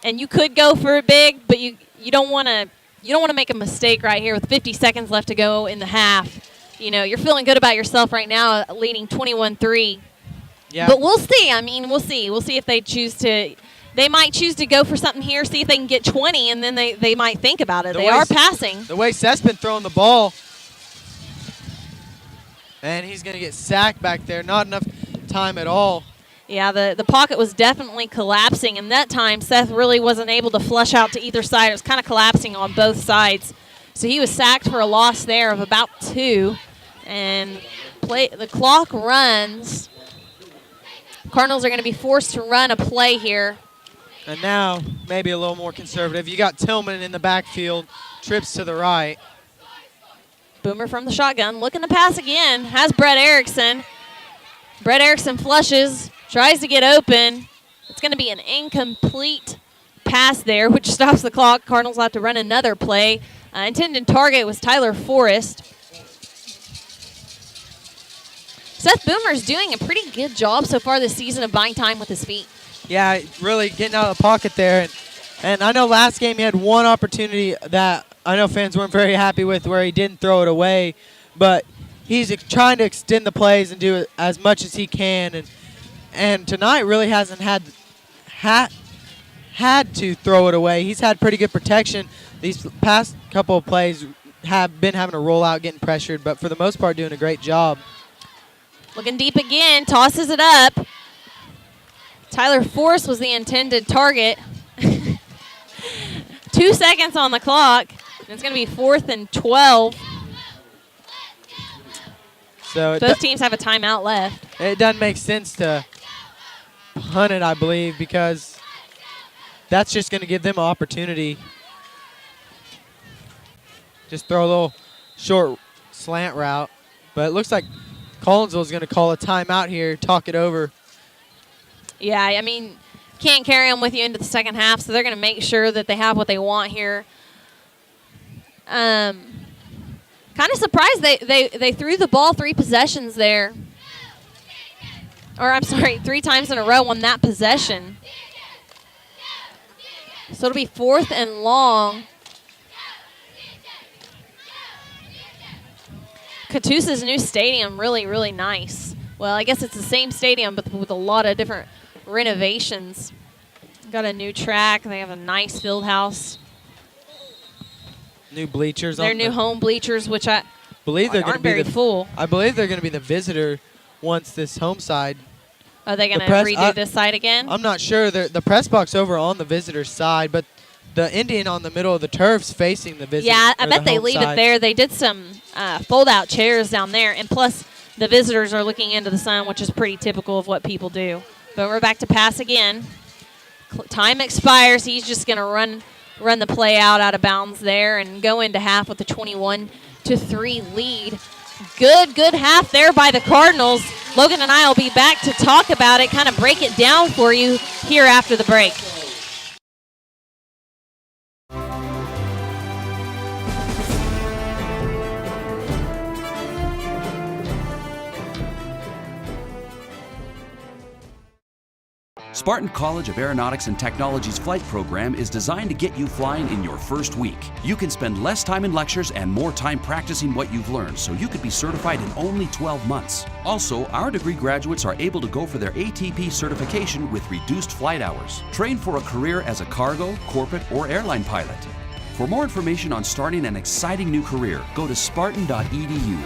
you could go for it big, but you don't want to make a mistake right here with 50 seconds left to go in the half. You know, you're feeling good about yourself right now, leading 21-3. yeah. But we'll see. I mean, we'll see. We'll see if they choose to. They might choose to go for something here, see if they can get 20, and then they might think about it. They are passing. The way Seth's been throwing the ball, and he's going to get sacked back there. Not enough time at all. Yeah, the pocket was definitely collapsing, and that time Seth really wasn't able to flush out to either side. It was kind of collapsing on both sides. So he was sacked for a loss there of about 2, and the clock runs. Cardinals are going to be forced to run a play here. And now maybe a little more conservative. You got Tillman in the backfield, trips to the right. Boomer from the shotgun, looking to pass again. Has Brett Erickson. Brett Erickson flushes, tries to get open. It's going to be an incomplete pass there, which stops the clock. Cardinals will have to run another play. Intended target was Tyler Forrest. Seth Boomer's doing a pretty good job so far this season of buying time with his feet. Yeah, really getting out of the pocket there. And I know last game he had one opportunity that I know fans weren't very happy with where he didn't throw it away. But he's trying to extend the plays and do it as much as he can. And tonight really hasn't had to throw it away. He's had pretty good protection. These past couple of plays have been having to roll out, getting pressured, but for the most part doing a great job. Looking deep again, tosses it up. Tyler Forrest was the intended target. 2 seconds on the clock. And it's going to be 4th and 12. So Both teams have a timeout left. It doesn't make sense to punt it, I believe, because that's just going to give them an opportunity. Just throw a little short slant route. But it looks like Collinsville is going to call a timeout here, talk it over. Yeah, I mean, can't carry them with you into the second half, so they're going to make sure that they have what they want here. Kind of surprised they threw the ball 3 possessions there. Or, I'm sorry, 3 times in a row on that possession. So it'll be 4th and long. Catoosa's new stadium, really, really nice. Well, I guess it's the same stadium, but with a lot of different renovations. Got a new track. They have a nice field house. New bleachers. Their new home bleachers, which I believe they're going to aren't be very full. I believe they're going to be the visitor once this home side. Are they going to press- redo this side again? I'm not sure. The press box over on the visitor side, but the Indian on the middle of the turf's facing the visitor. Yeah, I or bet the they home leave side. it there. They did some fold-out chairs down there, and plus the visitors are looking into the sun, which is pretty typical of what people do. But we're back to pass again. Time expires. He's just going to run the play out of bounds there and go into half with a 21-3 lead. Good half there by the Cardinals. Logan and I will be back to talk about it, kind of break it down for you here after the break. Spartan College of Aeronautics and Technology's flight program is designed to get you flying in your first week. You can spend less time in lectures and more time practicing what you've learned, so you could be certified in only 12 months. Also, our degree graduates are able to go for their ATP certification with reduced flight hours. Train for a career as a cargo, corporate, or airline pilot. For more information on starting an exciting new career, go to spartan.edu.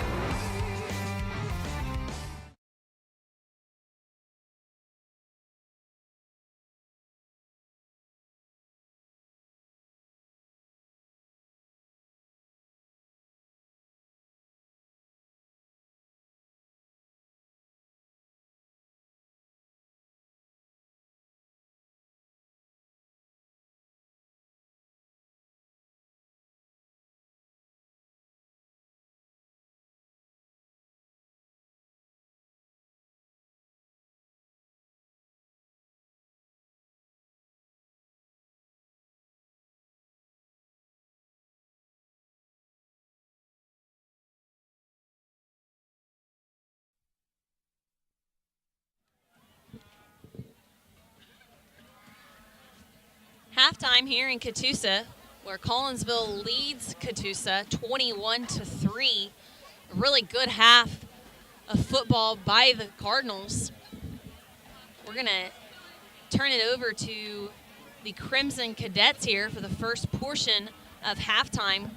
Halftime here in Catoosa, where Collinsville leads Catoosa 21-3. A really good half of football by the Cardinals. We're going to turn it over to the Crimson Cadets here for the first portion of halftime.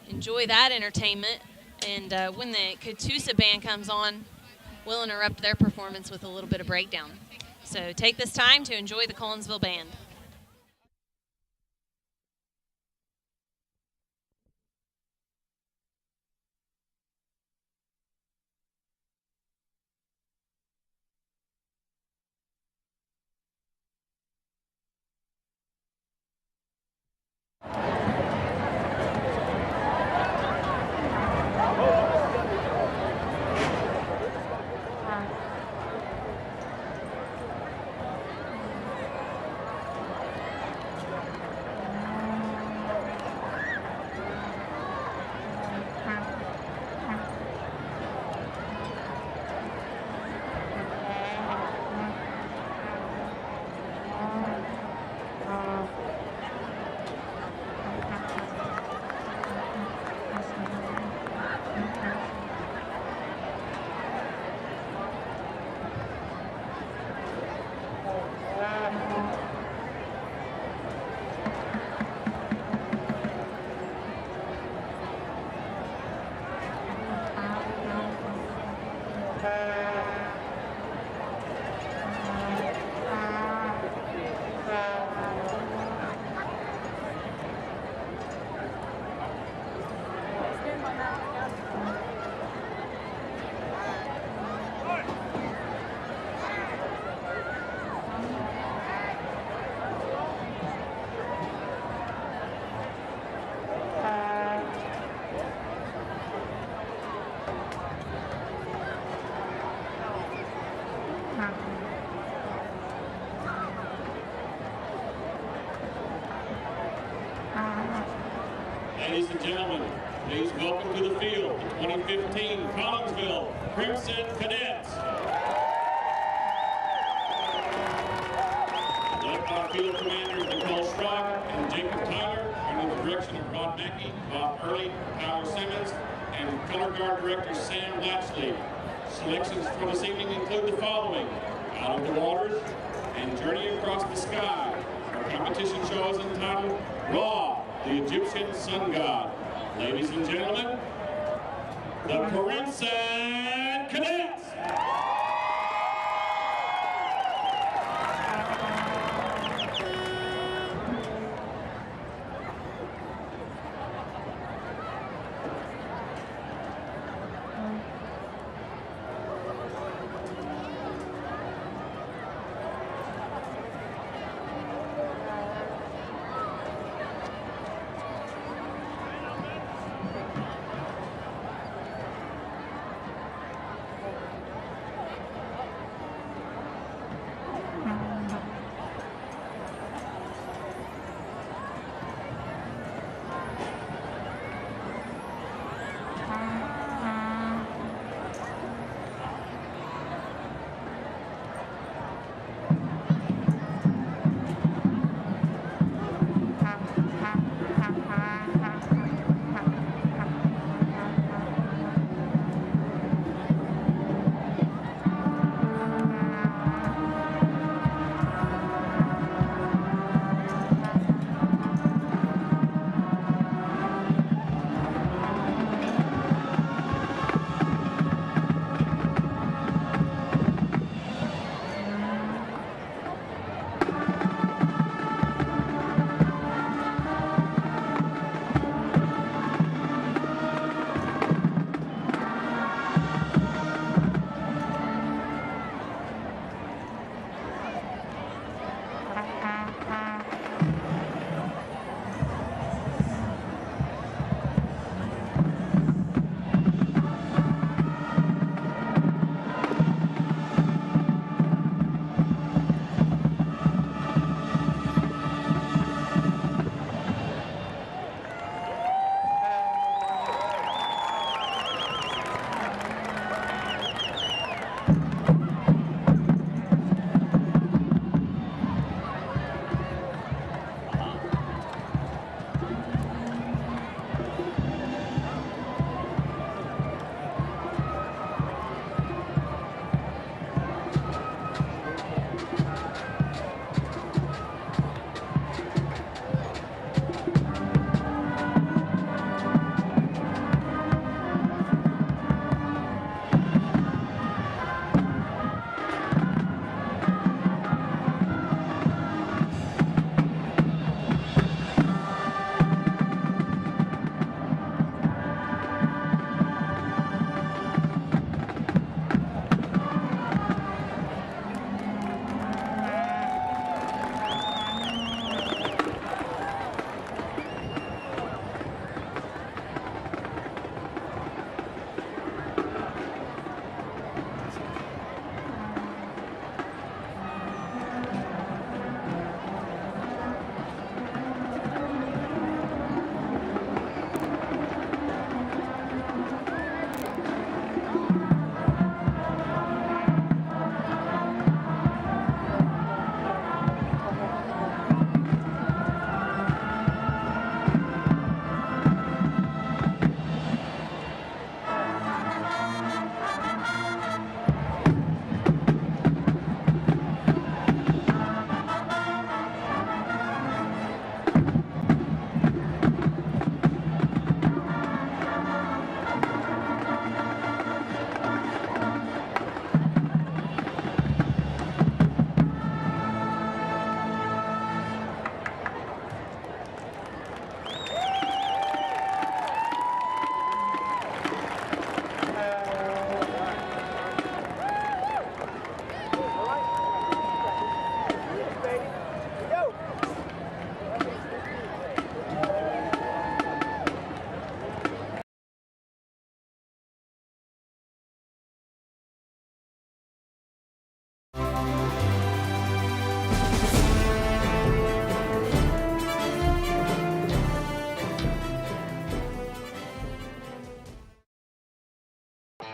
Enjoy that entertainment. And when the Catoosa band comes on, we'll interrupt their performance with a little bit of breakdown. So take this time to enjoy the Collinsville band. gentlemen, please welcome to the field the 2015 Collinsville Crimson Cadets. Led by field commanders Nicole Schrock and Jacob Tyler, under the direction of Rod Mackey, Bob Early, Tyler Simmons, and color guard director Sam Latchley. Selections for this evening include the following: Out of the Waters and Journey Across the Sky. Our competition show is entitled Ra, the Egyptian Sun God. Ladies and gentlemen, the Crimson Cadets!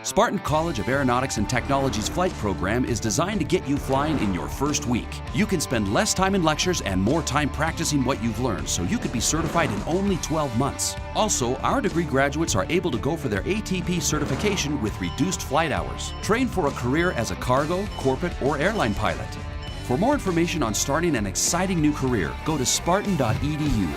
Spartan College of Aeronautics and Technology's flight program is designed to get you flying in your first week. You can spend less time in lectures and more time practicing what you've learned, so you could be certified in only 12 months. Also, our degree graduates are able to go for their ATP certification with reduced flight hours. Train for a career as a cargo, corporate, or airline pilot. For more information on starting an exciting new career, go to spartan.edu.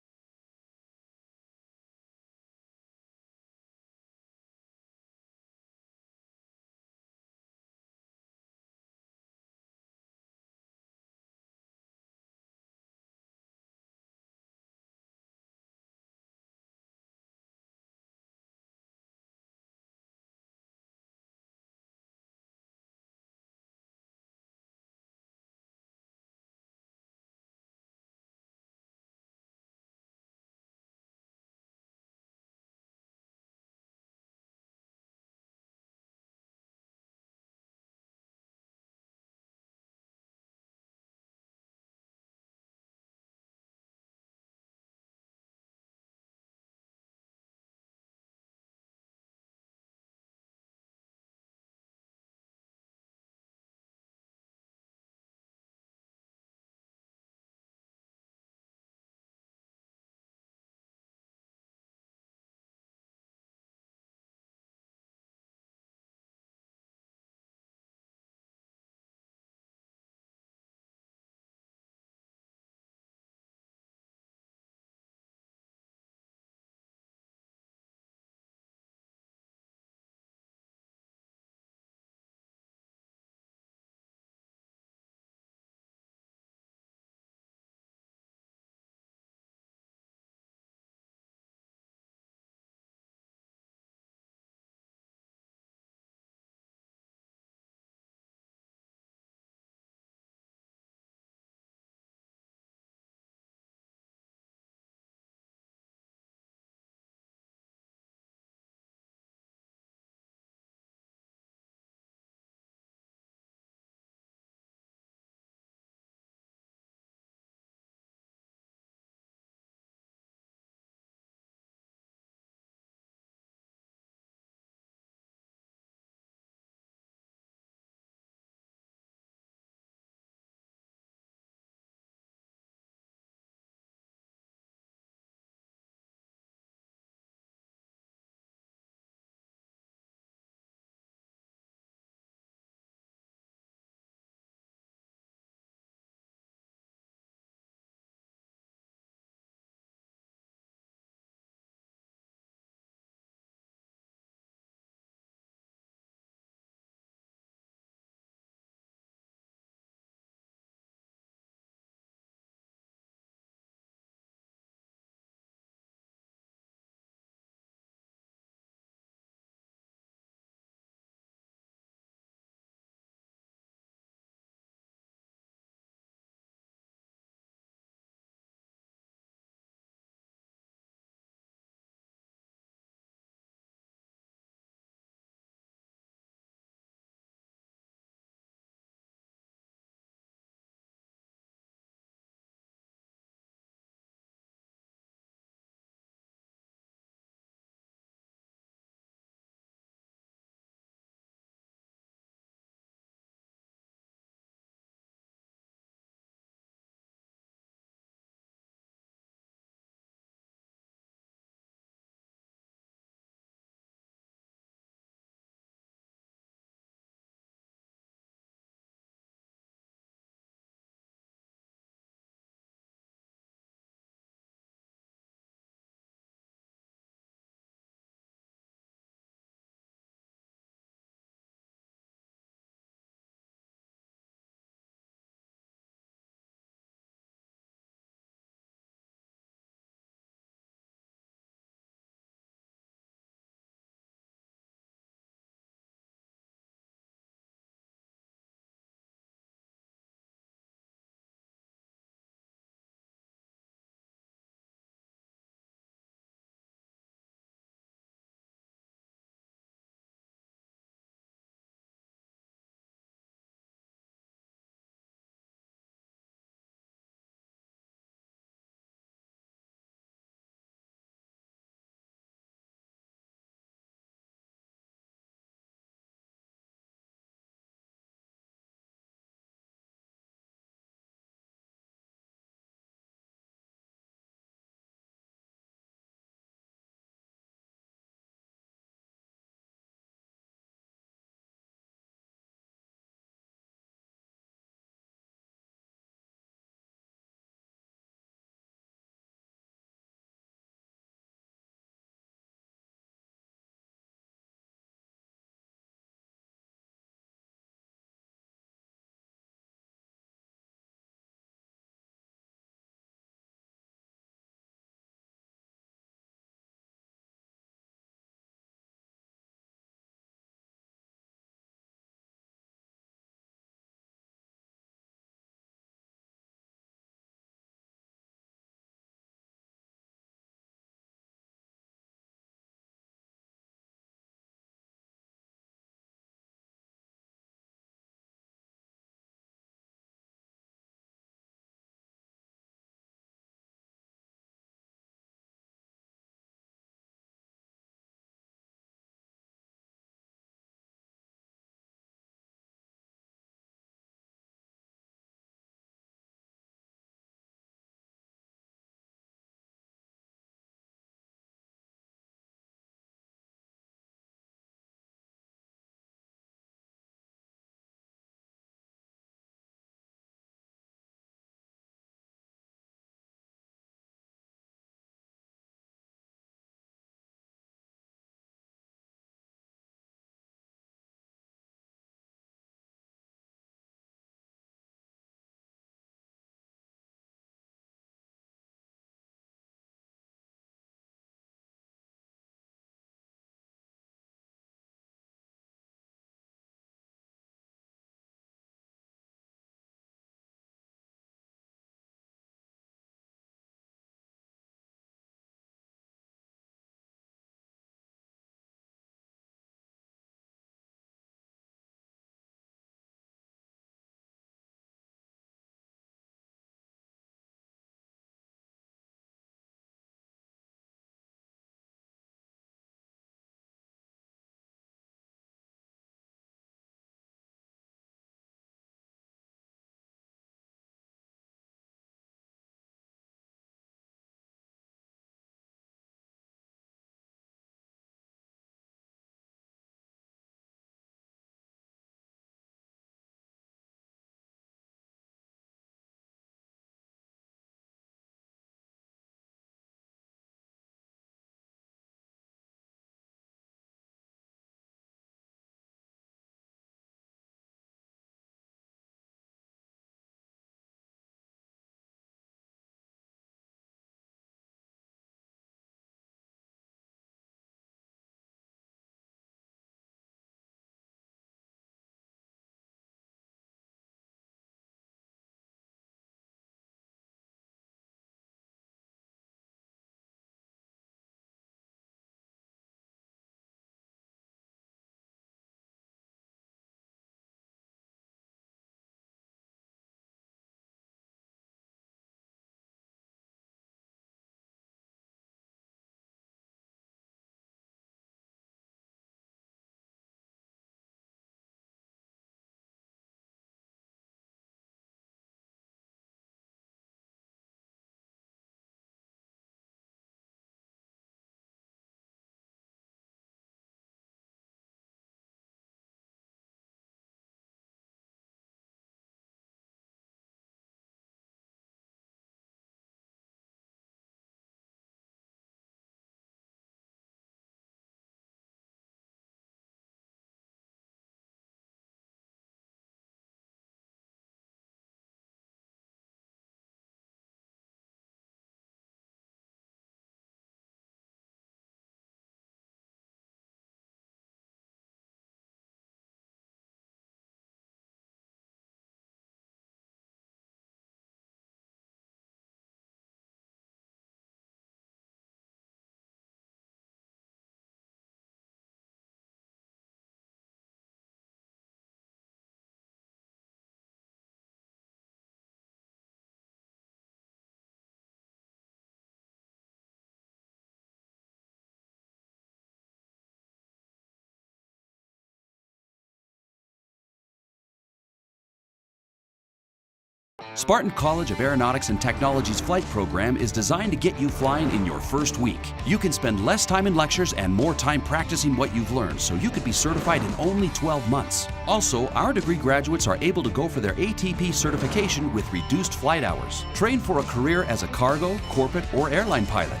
Spartan College of Aeronautics and Technology's flight program is designed to get you flying in your first week. You can spend less time in lectures and more time practicing what you've learned, so you could be certified in only 12 months. Also, our degree graduates are able to go for their ATP certification with reduced flight hours. Train for a career as a cargo, corporate, or airline pilot.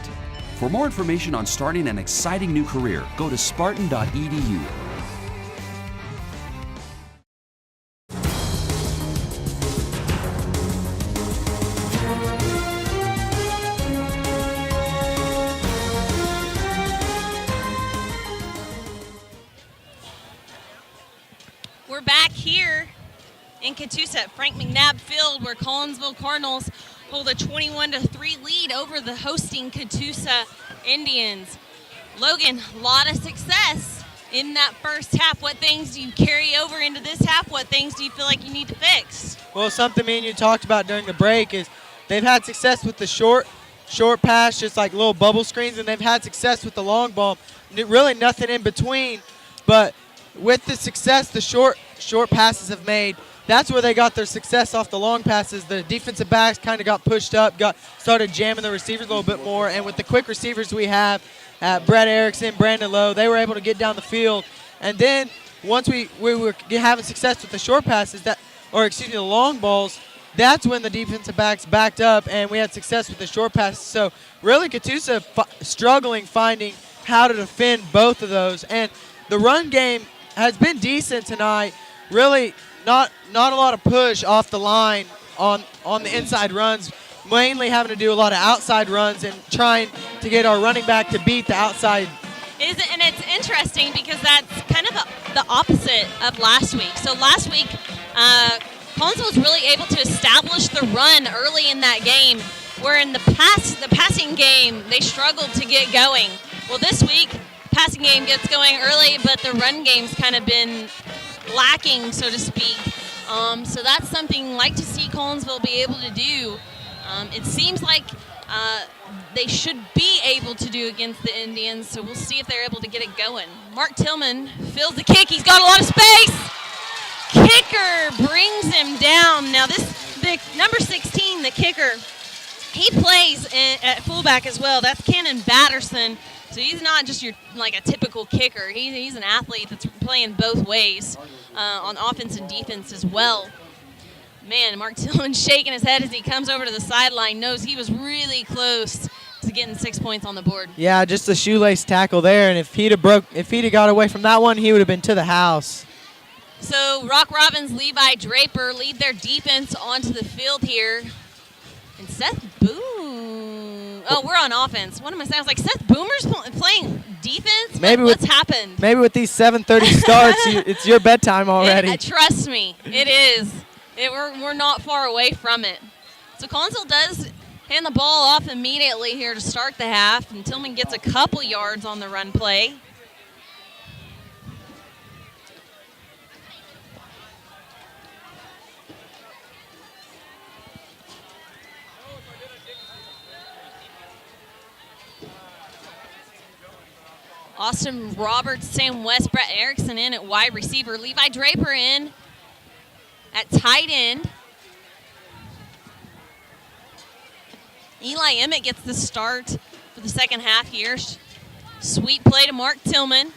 For more information on starting an exciting new career, go to spartan.edu. We're back here in Catoosa at Frank McNabb Field, where Collinsville Cardinals hold a 21-3 lead over the hosting Catoosa Indians. Logan, a lot of success in that first half. What things do you carry over into this half? What things do you feel like you need to fix? Well, something me and you talked about during the break is they've had success with the short pass, just like little bubble screens, and they've had success with the long ball. Really nothing in between, but with the success the short passes have made, that's where they got their success off the long passes. The defensive backs kind of got pushed up, started jamming the receivers a little bit more, and with the quick receivers we have, Brett Erickson, Brandon Lowe, they were able to get down the field. And then once we were having success with the short passes, the long balls, that's when the defensive backs backed up and we had success with the short passes. So really Catoosa struggling finding how to defend both of those. And the run game has been decent tonight. Really not a lot of push off the line on the inside runs, mainly having to do a lot of outside runs and trying to get our running back to beat the outside. And it's interesting because that's kind of the opposite of last week. So last week, Collinsville was really able to establish the run early in that game, where in the passing game, they struggled to get going. Well, this week, passing game gets going early, but the run game's kind of been lacking, so to speak. So that's something I'd like to see Collinsville be able to do. It seems like they should be able to do against the Indians, so we'll see if they're able to get it going. Mark Tillman fills the kick. He's got a lot of space. Kicker brings him down. Now the number 16, the kicker, he plays at fullback as well. That's Cannon Batterson. So he's not just a typical kicker. He's an athlete that's playing both ways on offense and defense as well. Man, Mark Tillman shaking his head as he comes over to the sideline, knows he was really close to getting 6 points on the board. Yeah, just a shoelace tackle there, and if he'd have got away from that one, he would have been to the house. So Rock Robbins, Levi Draper lead their defense onto the field here. And Seth Boom. Oh, we're on offense. What am I saying? I was like, Seth Boomer's playing defense? What's happened? Maybe with these 7:30 starts, it's your bedtime already. Trust me, it is. We're not far away from it. So Collinsville does hand the ball off immediately here to start the half, and Tillman gets a couple yards on the run play. Austin Roberts, Sam West, Brett Erickson in at wide receiver. Levi Draper in at tight end. Eli Emmett gets the start for the second half here. Sweet play to Mark Tillman.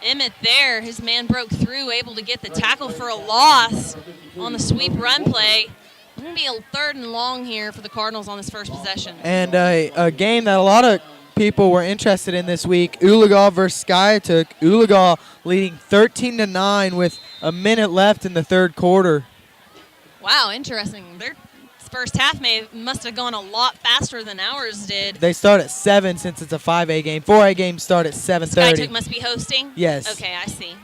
Emmett there, his man broke through, able to get the tackle for a loss on the sweep run play. It's going to be a 3rd and long here for the Cardinals on this first possession. And a game that a lot of people were interested in this week, Oologah versus Skiatook. Oologah leading 13-9 with a minute left in the third quarter. Wow, interesting. Their first half must have gone a lot faster than ours did. They start at 7 since it's a 5A game. 4A games start at 7:30. Skiatook must be hosting? Yes. Okay, I see.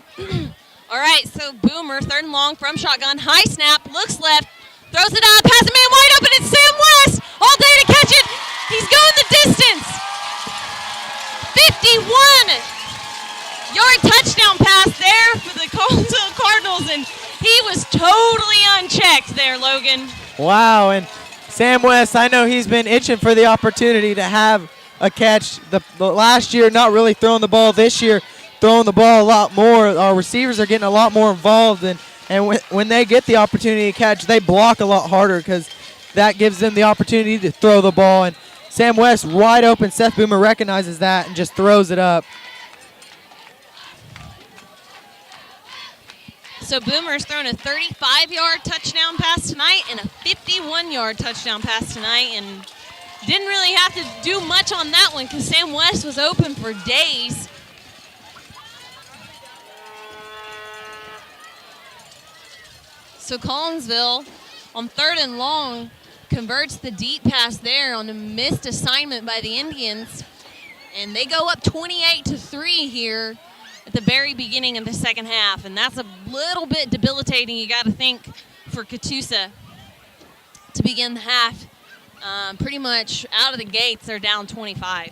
All right, so Boomer, 3rd and long from shotgun. High snap, looks left, throws it out, pass a man wide open. It's Sam West. All day to catch it. He's going the distance. 51-yard touchdown pass there for the Collinsville Cardinals, and he was totally unchecked there, Logan. Wow, and Sam West, I know he's been itching for the opportunity to have a catch. The last year, not really throwing the ball. This year, throwing the ball a lot more. Our receivers are getting a lot more involved, and And when they get the opportunity to catch, they block a lot harder because that gives them the opportunity to throw the ball. And Sam West wide open. Seth Boomer recognizes that and just throws it up. So Boomer's thrown a 35-yard touchdown pass tonight and a 51-yard touchdown pass tonight, and didn't really have to do much on that one because Sam West was open for days. So Collinsville on 3rd and long converts the deep pass there on a missed assignment by the Indians, and they go up 28-3 here at the very beginning of the second half, and that's a little bit debilitating, you got to think, for Catoosa to begin the half. Pretty much out of the gates, they're down 25.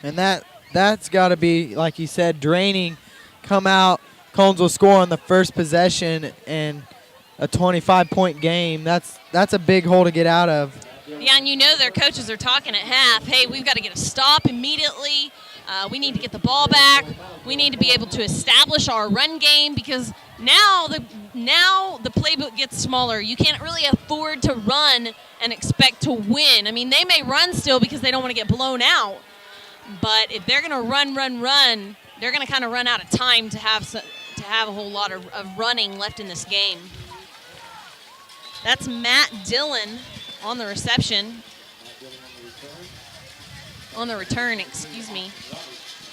And that's got to be, like you said, draining. Come out, Cones will score on the first possession, and a 25-point game. That's a big hole to get out of. Yeah, and you know their coaches are talking at half, hey, we've got to get a stop immediately. We need to get the ball back. We need to be able to establish our run game because now the playbook gets smaller. You can't really afford to run and expect to win. I mean, they may run still because they don't want to get blown out. But if they're going to run, they're going to kind of run out of time to have a whole lot of running left in this game. That's Matt Dillon on the reception. On the return, excuse me.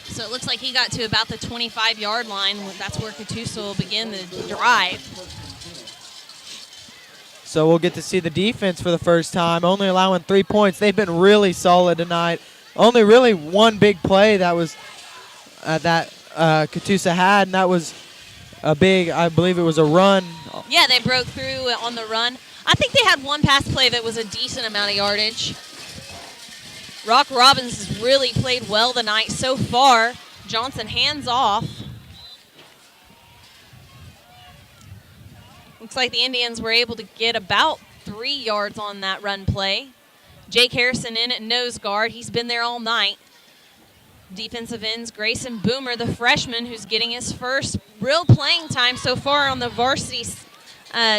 So it looks like he got to about the 25-yard line. That's where Catoosa will begin the drive. So we'll get to see the defense for the first time, only allowing 3 points. They've been really solid tonight. Only really one big play that was that Catoosa had, and that was a big, I believe it was a run. Yeah, they broke through on the run. I think they had one pass play that was a decent amount of yardage. Rock Robbins has really played well tonight so far. Johnson hands off. Looks like the Indians were able to get about 3 yards on that run play. Jake Harrison in at nose guard. He's been there all night. Defensive ends, Grayson Boomer, the freshman, who's getting his first real playing time so far on the varsity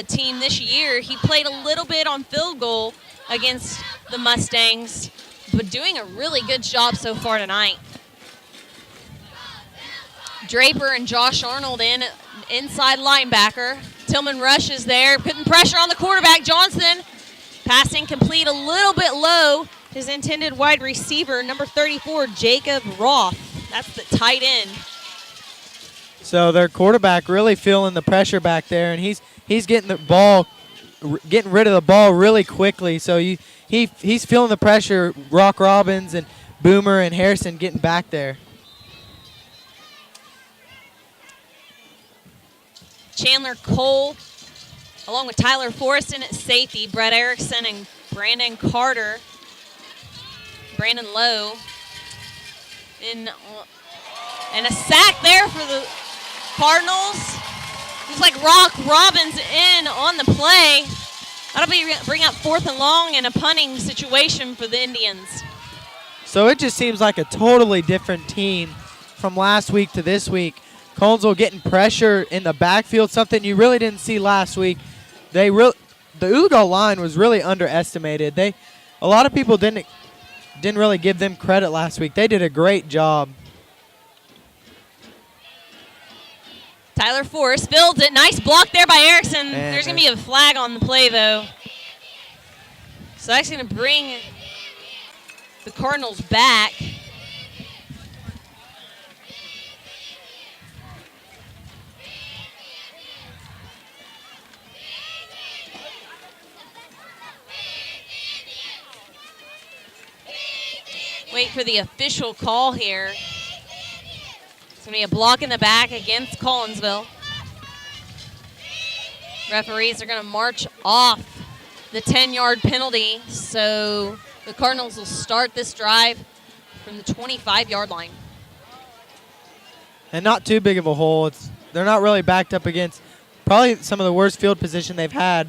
team this year. He played a little bit on field goal against the Mustangs, but doing a really good job so far tonight. Draper and Josh Arnold inside linebacker. Tillman Rush is there, putting pressure on the quarterback. Johnson, passing complete a little bit low. His intended wide receiver, number 34, Jacob Roth. That's the tight end. So their quarterback really feeling the pressure back there, and he's getting the ball, getting rid of the ball really quickly. So he's feeling the pressure. Rock Robbins and Boomer and Harrison getting back there. Chandler Cole, along with Tyler Forreston at safety, Brett Erickson and Brandon Carter. Brandon Lowe. And a sack there for the Cardinals. Looks like Rock Robbins in on the play. That'll bring up 4th and long and a punting situation for the Indians. So it just seems like a totally different team from last week to this week. Collinsville getting pressure in the backfield, something you really didn't see last week. The Uligal line was really underestimated. A lot of people didn't really give them credit last week. They did a great job. Tyler Forrest fields it. Nice block there by Erickson. There's going to be a flag on the play, though. So that's going to bring the Cardinals back. Wait for the official call here. It's going to be a block in the back against Collinsville. Referees are going to march off the 10-yard penalty, so the Cardinals will start this drive from the 25-yard line. And not too big of a hole. They're not really backed up against probably some of the worst field position they've had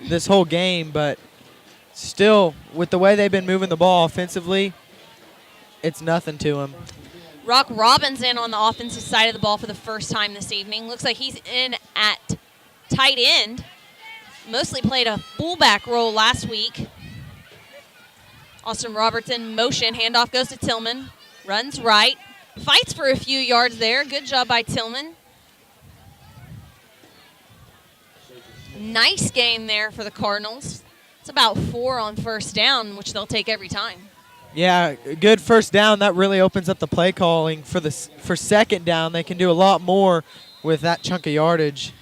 this whole game, but still, with the way they've been moving the ball offensively, it's nothing to them. Rock Robbins in on the offensive side of the ball for the first time this evening. Looks like he's in at tight end. Mostly played a fullback role last week. Austin Roberts in motion. Handoff goes to Tillman. Runs right. Fights for a few yards there. Good job by Tillman. Nice game there for the Cardinals. It's about 4 on first down, which they'll take every time. Yeah, good first down. That really opens up the play calling for second down. They can do a lot more with that chunk of yardage.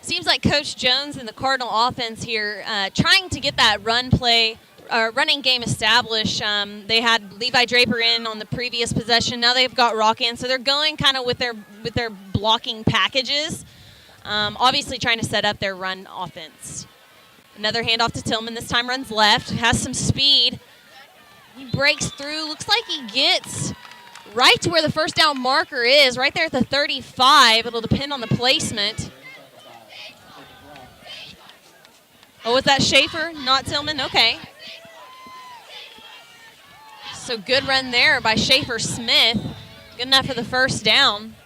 Seems like Coach Jones and the Cardinal offense here trying to get that running game established. They had Levi Draper in on the previous possession. Now they've got Rock in, so they're going kind of with their blocking packages. Obviously trying to set up their run offense. Another handoff to Tillman. This time runs left. Has some speed. He breaks through. Looks like he gets right to where the first down marker is, right there at the 35. It'll depend on the placement. Oh, was that Schaefer, not Tillman? Okay. So good run there by Schaefer Smith. Good enough for the first down.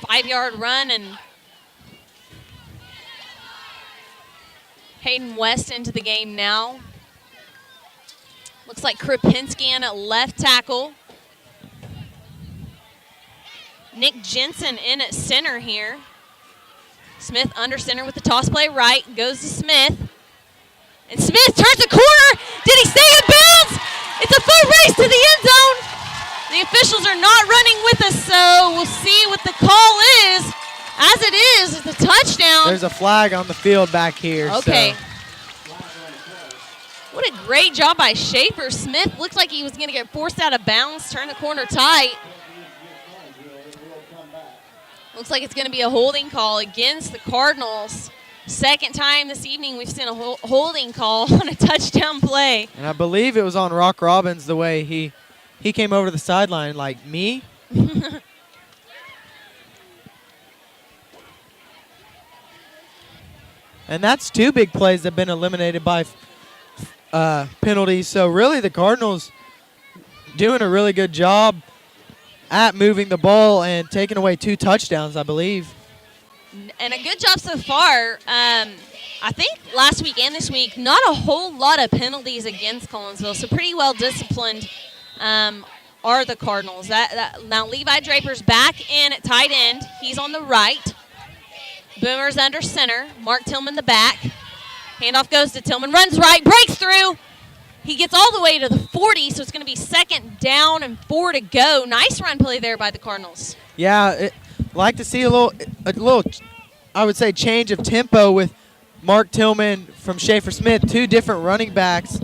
5-yard run, and Hayden West into the game now. Looks like Krupinski in at left tackle. Nick Jensen in at center here. Smith under center with the toss play right. Goes to Smith. And Smith turns the corner. Did he stay in bounds? It's a foot race to the end zone. The officials are not running with us, so we'll see what the call is. As it is, it's a touchdown. There's a flag on the field back here. Okay. So. What a great job by Schaefer Smith. Looked like he was going to get forced out of bounds, turn the corner tight. Looks like it's going to be a holding call against the Cardinals. Second time this evening we've seen a holding call on a touchdown play. And I believe it was on Rock Robbins the way he came over to the sideline like, me? And that's 2 big plays that have been eliminated by penalties. So really the Cardinals doing a really good job at moving the ball and taking away 2 touchdowns, I believe. And a good job so far. I think last week and this week, not a whole lot of penalties against Collinsville, so pretty well disciplined are the Cardinals. Now Levi Draper's back in at tight end. He's on the right. Boomer's under center. Mark Tillman the back. Handoff goes to Tillman. Runs right. Breaks through. He gets all the way to the 40, so it's going to be second down and 4 to go. Nice run play there by the Cardinals. Yeah, like to see a little, I would say, change of tempo with Mark Tillman from Schaefer Smith, 2 different running backs.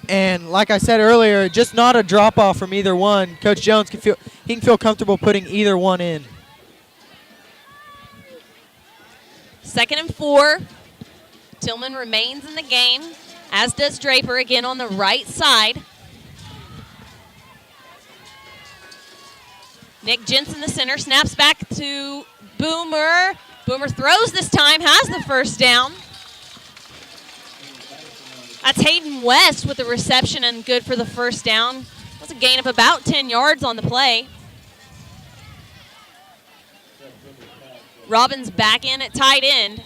And like I said earlier, just not a drop-off from either one. Coach Jones can feel comfortable putting either one in. Second and 4. Tillman remains in the game, as does Draper again on the right side. Nick Jensen, the center, snaps back to Boomer. Boomer throws this time, has the first down. That's Hayden West with the reception and good for the first down. That's a gain of about 10 yards on the play. Robbins back in at tight end.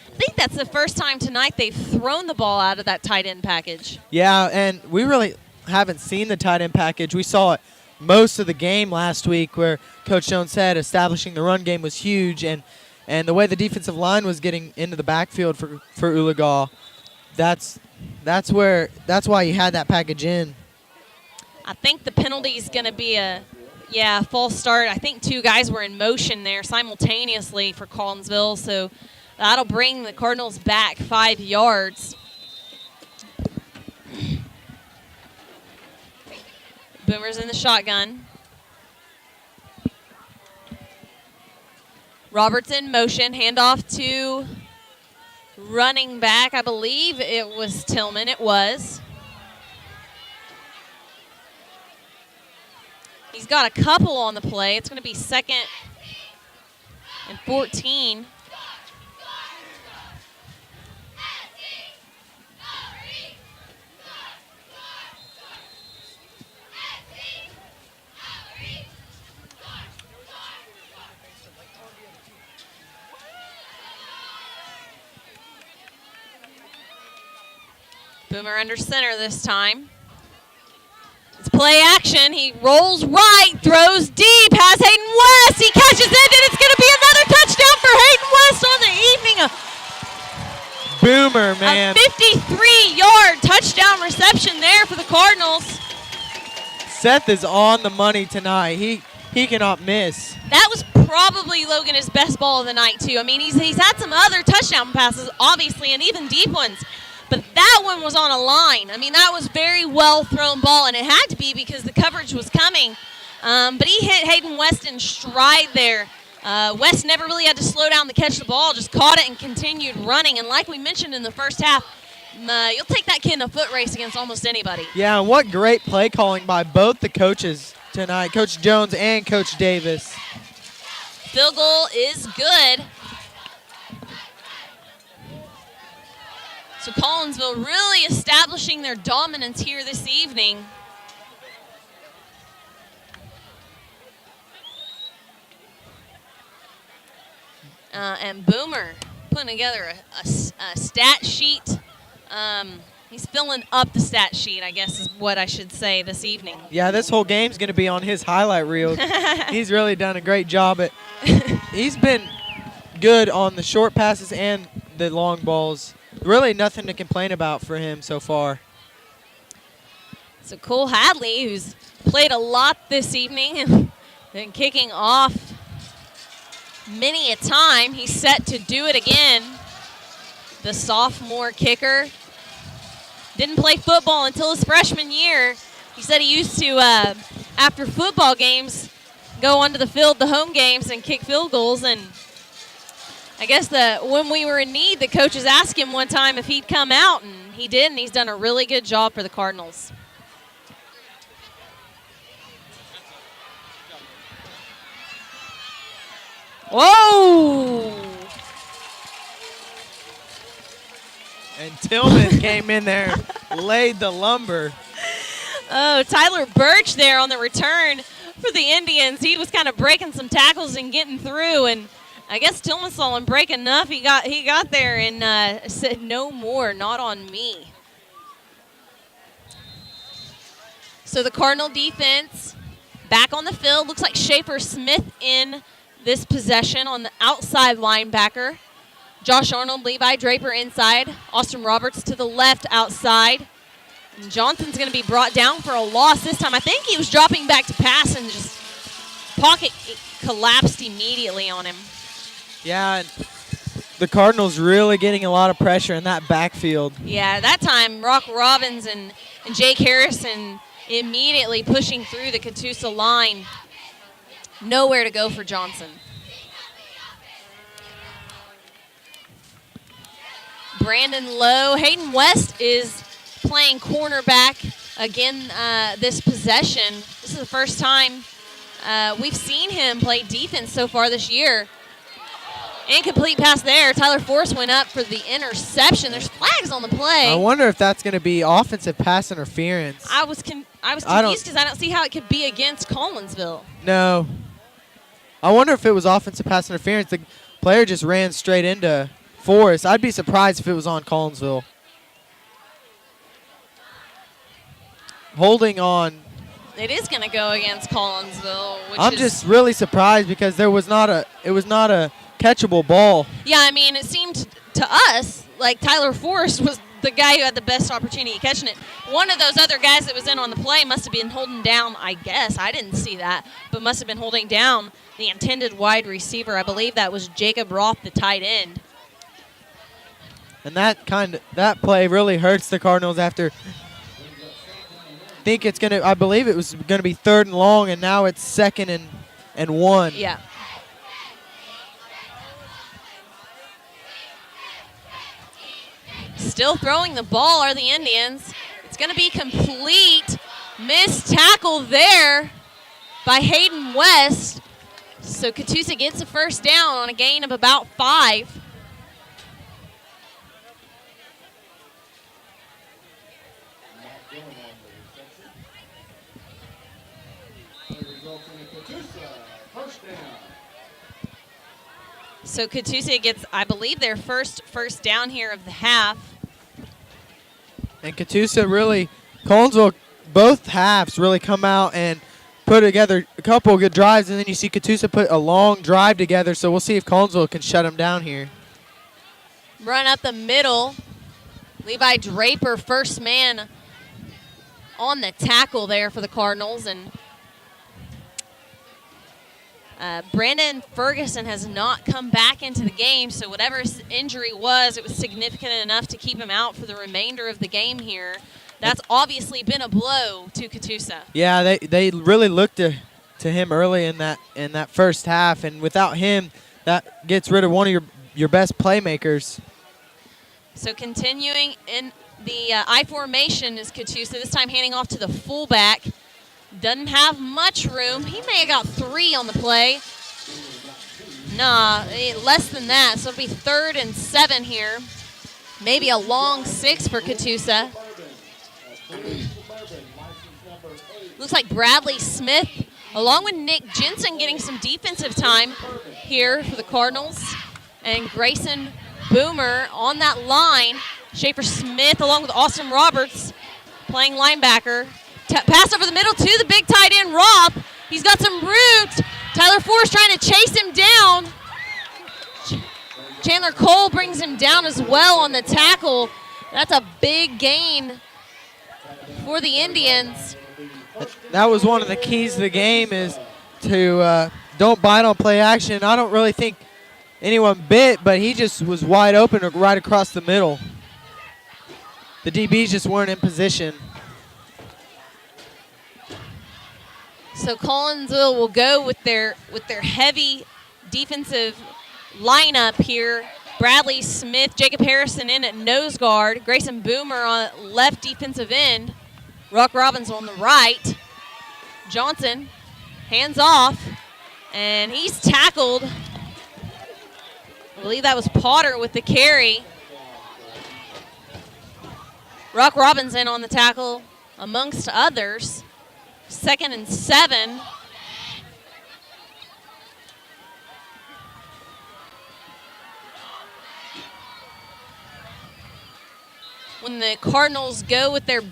I think that's the first time tonight they've thrown the ball out of that tight end package. Yeah, and we really haven't seen the tight end package. We saw it most of the game last week where Coach Jones said establishing the run game was huge, and the way the defensive line was getting into the backfield for Oologah, that's why he had that package in. I think the penalty is going to be a false start. I think 2 guys were in motion there simultaneously for Collinsville, so that'll bring the Cardinals back 5 yards. Boomer's in the shotgun. Roberts in motion. Handoff to running back. I believe it was Tillman. It was. He's got a couple on the play. It's going to be second and 14. Boomer under center this time. It's play action. He rolls right, throws deep, has Hayden West. He catches it, and it's going to be another touchdown for Hayden West on the evening. Boomer, man. A 53-yard touchdown reception there for the Cardinals. Seth is on the money tonight. He cannot miss. That was probably, Logan, his best ball of the night, too. I mean, he's had some other touchdown passes, obviously, and even deep ones. But that one was on a line. I mean, that was very well thrown ball, and it had to be because the coverage was coming. But he hit Hayden West in stride there. West never really had to slow down to catch the ball, just caught it and continued running. And like we mentioned in the first half, you'll take that kid in a foot race against almost anybody. Yeah, and what great play calling by both the coaches tonight, Coach Jones and Coach Davis. Field goal is good. So Collinsville really establishing their dominance here this evening. And Boomer putting together a stat sheet. He's filling up the stat sheet, I guess is what I should say this evening. Yeah, this whole game's going to be on his highlight reel. He's really done a great job at. He's been good on the short passes and the long balls. Really nothing to complain about for him so far. So Cole Hadley, who's played a lot this evening and been kicking off many a time, he's set to do it again. The sophomore kicker didn't play football until his freshman year. He said he used to, after football games, go onto the field, the home games, and kick field goals. And I guess when we were in need, the coaches asked him one time if he'd come out, and he did, and he's done a really good job for the Cardinals. Whoa! And Tillman came in there, laid the lumber. Oh, Tyler Birch there on the return for the Indians. He was kind of breaking some tackles and getting through, and I guess Tillman saw him break enough. He got there and said, "No more, not on me." So the Cardinal defense back on the field. Looks like Schaefer Smith in this possession on the outside linebacker. Josh Arnold, Levi Draper inside. Austin Roberts to the left outside. And Johnson's going to be brought down for a loss this time. I think he was dropping back to pass and just pocket collapsed immediately on him. Yeah, and the Cardinals really getting a lot of pressure in that backfield. Yeah, that time Rock Robbins and Jake Harrison immediately pushing through the Catoosa line. Nowhere to go for Johnson. Brandon Lowe. Hayden West is playing cornerback again this possession. This is the first time we've seen him play defense so far this year. Incomplete pass there. Tyler Force went up for the interception. There's flags on the play. I wonder if that's going to be offensive pass interference. I was confused because I don't see how it could be against Collinsville. No. I wonder if it was offensive pass interference. The player just ran straight into Forrest. I'd be surprised if it was on Collinsville. Holding on. It is going to go against Collinsville. I'm just really surprised because it was not a catchable ball. Yeah, I mean, it seemed to us like Tyler Forrest was the guy who had the best opportunity of catching it. One of those other guys that was in on the play must have been holding down, I guess. I didn't see that, but must have been holding down the intended wide receiver. I believe that was Jacob Roth, the tight end. And that play really hurts the Cardinals after I believe it was gonna be 3rd and long, and now it's 2nd and 1. Yeah. Still throwing the ball are the Indians. It's going to be complete. Missed tackle there by Hayden West. So Catoosa gets a first down on a gain of about 5. So Catoosa gets, I believe, their first down here of the half. And Catoosa really, Collinsville, both halves really come out and put together a couple of good drives, and then you see Catoosa put a long drive together, so we'll see if Collinsville can shut them down here. Run up the middle. Levi Draper, first man on the tackle there for the Cardinals. And Brandon Ferguson has not come back into the game, so whatever his injury was, it was significant enough to keep him out for the remainder of the game here. That's obviously been a blow to Catoosa. Yeah, they really looked to him early in that first half, and without him, that gets rid of one of your best playmakers. So continuing in the I formation is Catoosa, this time handing off to the fullback. Doesn't have much room. He may have got 3 on the play. Nah, less than that. So it'll be 3rd and 7 here. Maybe a long 6 for Catoosa. Looks like Bradley Smith, along with Nick Jensen, getting some defensive time here for the Cardinals. And Grayson Boomer on that line. Schaefer Smith, along with Austin Roberts, playing linebacker. Pass over the middle to the big tight end, Roth. He's got some room. Tyler Forrest trying to chase him down. Chandler Cole brings him down as well on the tackle. That's a big gain for the Indians. That was one of the keys to the game, is to don't bite on play action. I don't really think anyone bit, but he just was wide open right across the middle. The DBs just weren't in position. So Collinsville will go with their heavy defensive lineup here. Bradley Smith, Jacob Harrison in at nose guard, Grayson Boomer on left defensive end, Rock Robbins on the right. Johnson hands off, and he's tackled. I believe that was Potter with the carry. Rock Robbins in on the tackle amongst others. 2nd and 7. When the Cardinals go with their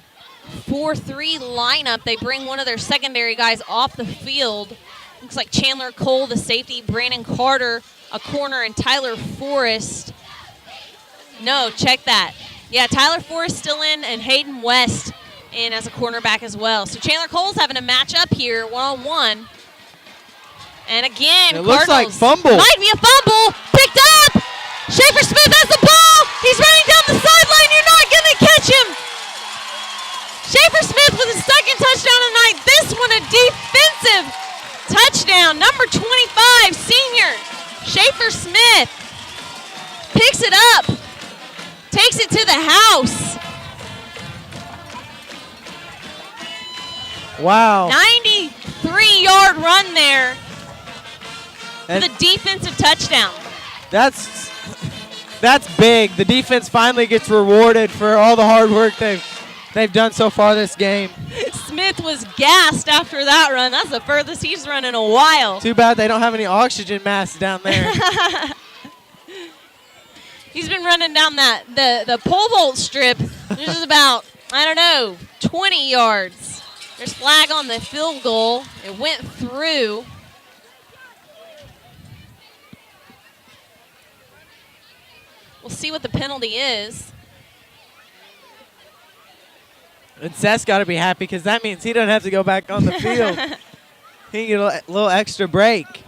4-3 lineup, they bring one of their secondary guys off the field. Looks like Chandler Cole, the safety, Brandon Carter, a corner, and Tyler Forrest. No, check that. Yeah, Tyler Forrest still in, and Hayden West in as a cornerback as well. So Chandler Cole's having a matchup here, one-on-one. And again, it looks like fumble. Might be a fumble. Picked up. Schaefer Smith has the ball. He's running down the sideline. You're not going to catch him. Schaefer Smith with his 2nd touchdown of the night. This one a defensive touchdown. Number 25, senior Schaefer Smith picks it up, takes it to the house. Wow. 93-yard run there for the defensive touchdown. That's big. The defense finally gets rewarded for all the hard work they've done so far this game. Smith was gassed after that run. That's the furthest he's run in a while. Too bad they don't have any oxygen masks down there. He's been running down the pole vault strip. This is about, 20 yards. There's flag on the field goal. It went through. We'll see what the penalty is. And Seth's got to be happy because that means he doesn't have to go back on the field. He can get a little extra break.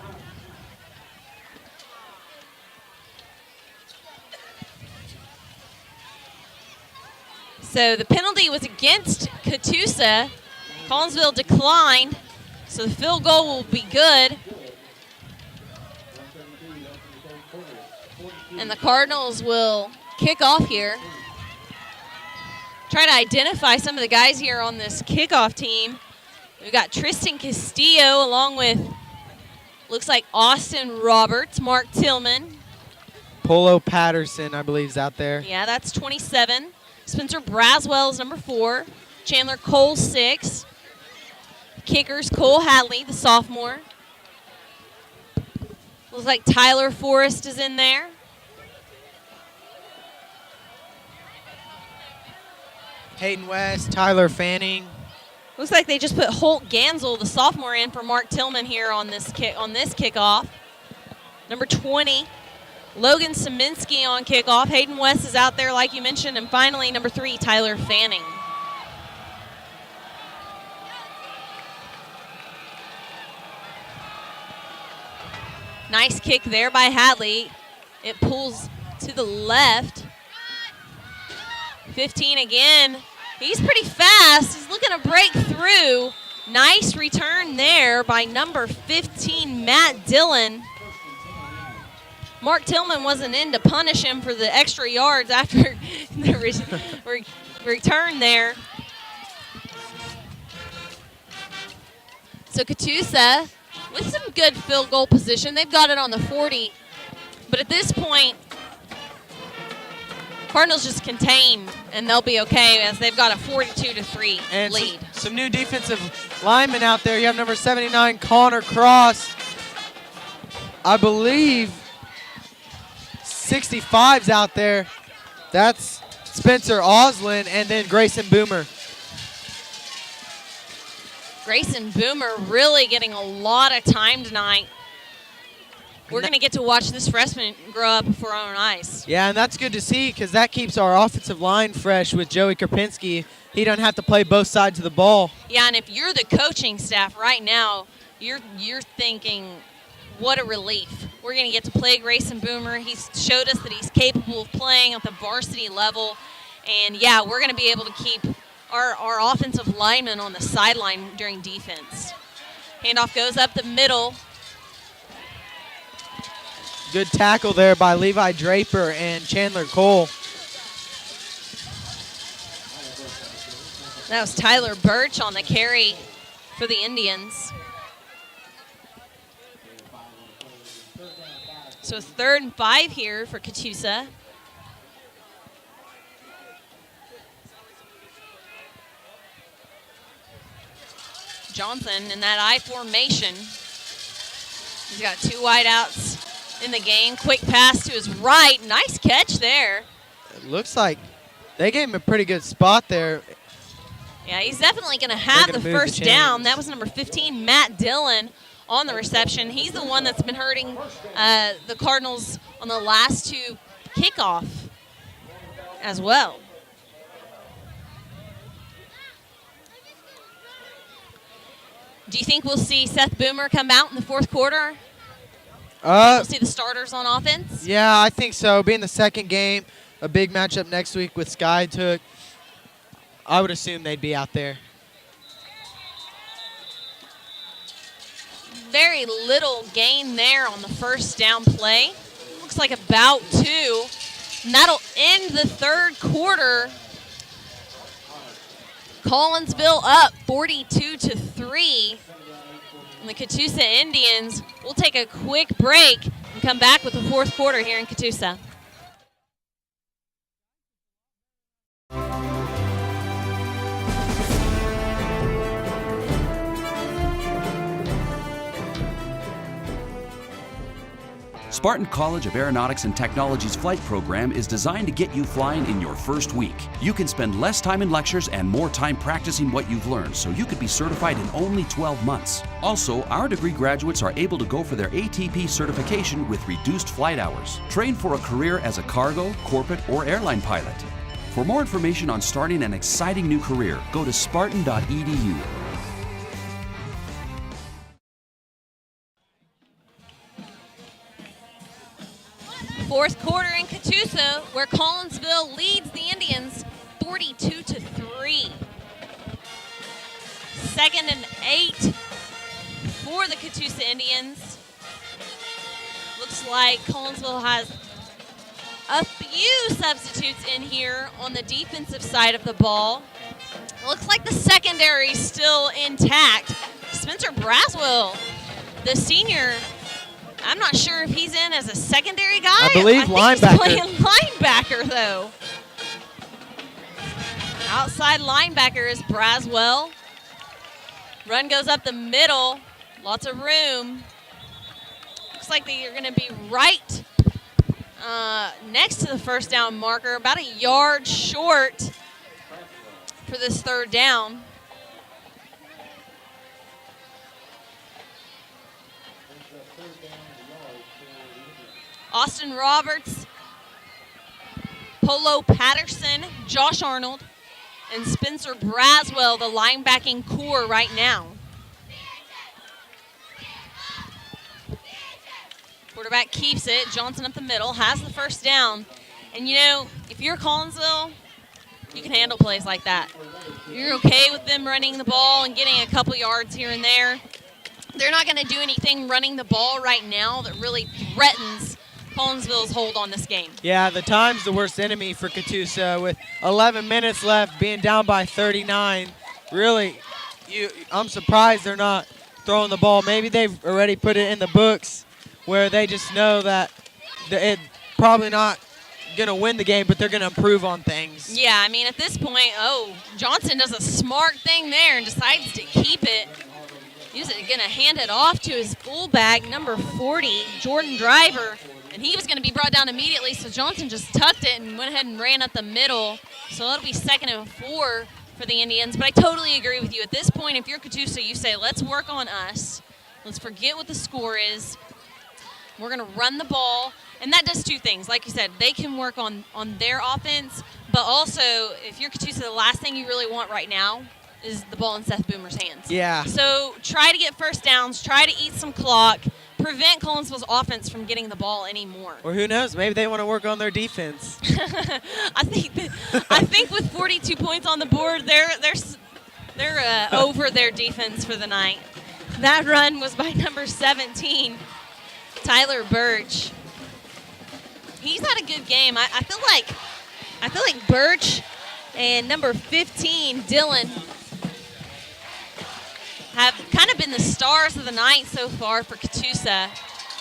So the penalty was against Catoosa. Collinsville declined, so the field goal will be good. And the Cardinals will kick off here. Try to identify some of the guys here on this kickoff team. We've got Tristan Castillo along with, looks like Austin Roberts, Mark Tillman. Polo Patterson, I believe, is out there. Yeah, that's 27. Spencer Braswell is number 4. Chandler Cole, 6. Kickers, Cole Hadley, the sophomore. Looks like Tyler Forrest is in there. Hayden West, Tyler Fanning. Looks like they just put Holt Gansel, the sophomore, in for Mark Tillman here on this kickoff. Number 20, Logan Saminsky on kickoff. Hayden West is out there, like you mentioned. And finally, number 3, Tyler Fanning. Nice kick there by Hadley. It pulls to the left. 15 again. He's pretty fast. He's looking to break through. Nice return there by number 15, Matt Dillon. Mark Tillman wasn't in to punish him for the extra yards after the return there. So Catoosa with some good field goal position. They've got it on the 40. But at this point, Cardinals just contain, and they'll be okay as they've got a 42-3 And lead. Some new defensive linemen out there. You have number 79, Connor Cross. I believe 65's out there. That's Spencer Oslin, and then Grayson Boomer. Grayson Boomer really getting a lot of time tonight. We're going to get to watch this freshman grow up before our own eyes. Yeah, and that's good to see because that keeps our offensive line fresh with Joey Karpinski. He doesn't have to play both sides of the ball. Yeah, and if you're the coaching staff right now, you're thinking, what a relief. We're going to get to play Grayson Boomer. He's showed us that he's capable of playing at the varsity level. And, yeah, we're going to be able to keep our offensive linemen on the sideline during defense. Handoff goes up the middle. Good tackle there by Levi Draper and Chandler Cole. That was Tyler Birch on the carry for the Indians. So it's 3rd and 5 here for Catoosa. Johnson in that I formation. He's got 2 wideouts in the game. Quick pass to his right. Nice catch there. It looks like they gave him a pretty good spot there. Yeah, he's definitely going to have the gonna move first the down. chains. That was number 15, Matt Dillon, on the reception. He's the one that's been hurting the Cardinals on the last 2 kickoff as well. Do you think we'll see Seth Boomer come out in the 4th quarter? We'll see the starters on offense? Yeah, I think so. Being the second game, a big matchup next week with Sky Took, I would assume they'd be out there. Very little gain there on the first down play. Looks like about 2. And that'll end the 3rd quarter. Collinsville up 42-3. And the Catoosa Indians will take a quick break and come back with the 4th quarter here in Catoosa. Spartan College of Aeronautics and Technology's flight program is designed to get you flying in your first week. You can spend less time in lectures and more time practicing what you've learned, so you could be certified in only 12 months. Also, our degree graduates are able to go for their ATP certification with reduced flight hours. Train for a career as a cargo, corporate, or airline pilot. For more information on starting an exciting new career, go to spartan.edu. Fourth quarter in Catoosa, where Collinsville leads the Indians 42-3. 2nd and 8 for the Catoosa Indians. Looks like Collinsville has a few substitutes in here on the defensive side of the ball. Looks like the secondary is still intact. Spencer Braswell, the senior, I'm not sure if he's in as a secondary guy. I believe think linebacker. He's playing linebacker, though. Outside linebacker is Braswell. Run goes up the middle. Lots of room. Looks like they are going to be right next to the first down marker, about a yard short for this third down. Austin Roberts, Polo Patterson, Josh Arnold, and Spencer Braswell, the linebacking core right now. Quarterback keeps it. Johnson up the middle, has the first down. And, you know, if you're Collinsville, you can handle plays like that. You're okay with them running the ball and getting a couple yards here and there. They're not going to do anything running the ball right now that really threatens Collinsville's hold on this game. Yeah, the time's the worst enemy for Catoosa. With 11 minutes left, being down by 39, really, I'm surprised they're not throwing the ball. Maybe they've already put it in the books where they just know that it's probably not going to win the game, but they're going to improve on things. Yeah, I mean, at this point, Johnson does a smart thing there and decides to keep it. He's going to hand it off to his fullback, number 40, Jordan Driver. And he was going to be brought down immediately, so Johnson just tucked it and went ahead and ran up the middle. So it'll be 2nd and 4 for the Indians. But I totally agree with you. At this point, if you're Catoosa, you say, let's work on us. Let's forget what the score is. We're going to run the ball. And that does two things. Like you said, they can work on their offense. But also, if you're Catoosa, the last thing you really want right now is the ball in Seth Boomer's hands. Yeah. So try to get first downs. Try to eat some clock. Prevent Collinsville's offense from getting the ball anymore. Or who knows? Maybe they want to work on their defense. I think with 42 points on the board, they're over their defense for the night. That run was by number 17, Tyler Birch. He's had a good game. I feel like Birch and number 15, Dylan, have kind of been the stars of the night so far for Catoosa.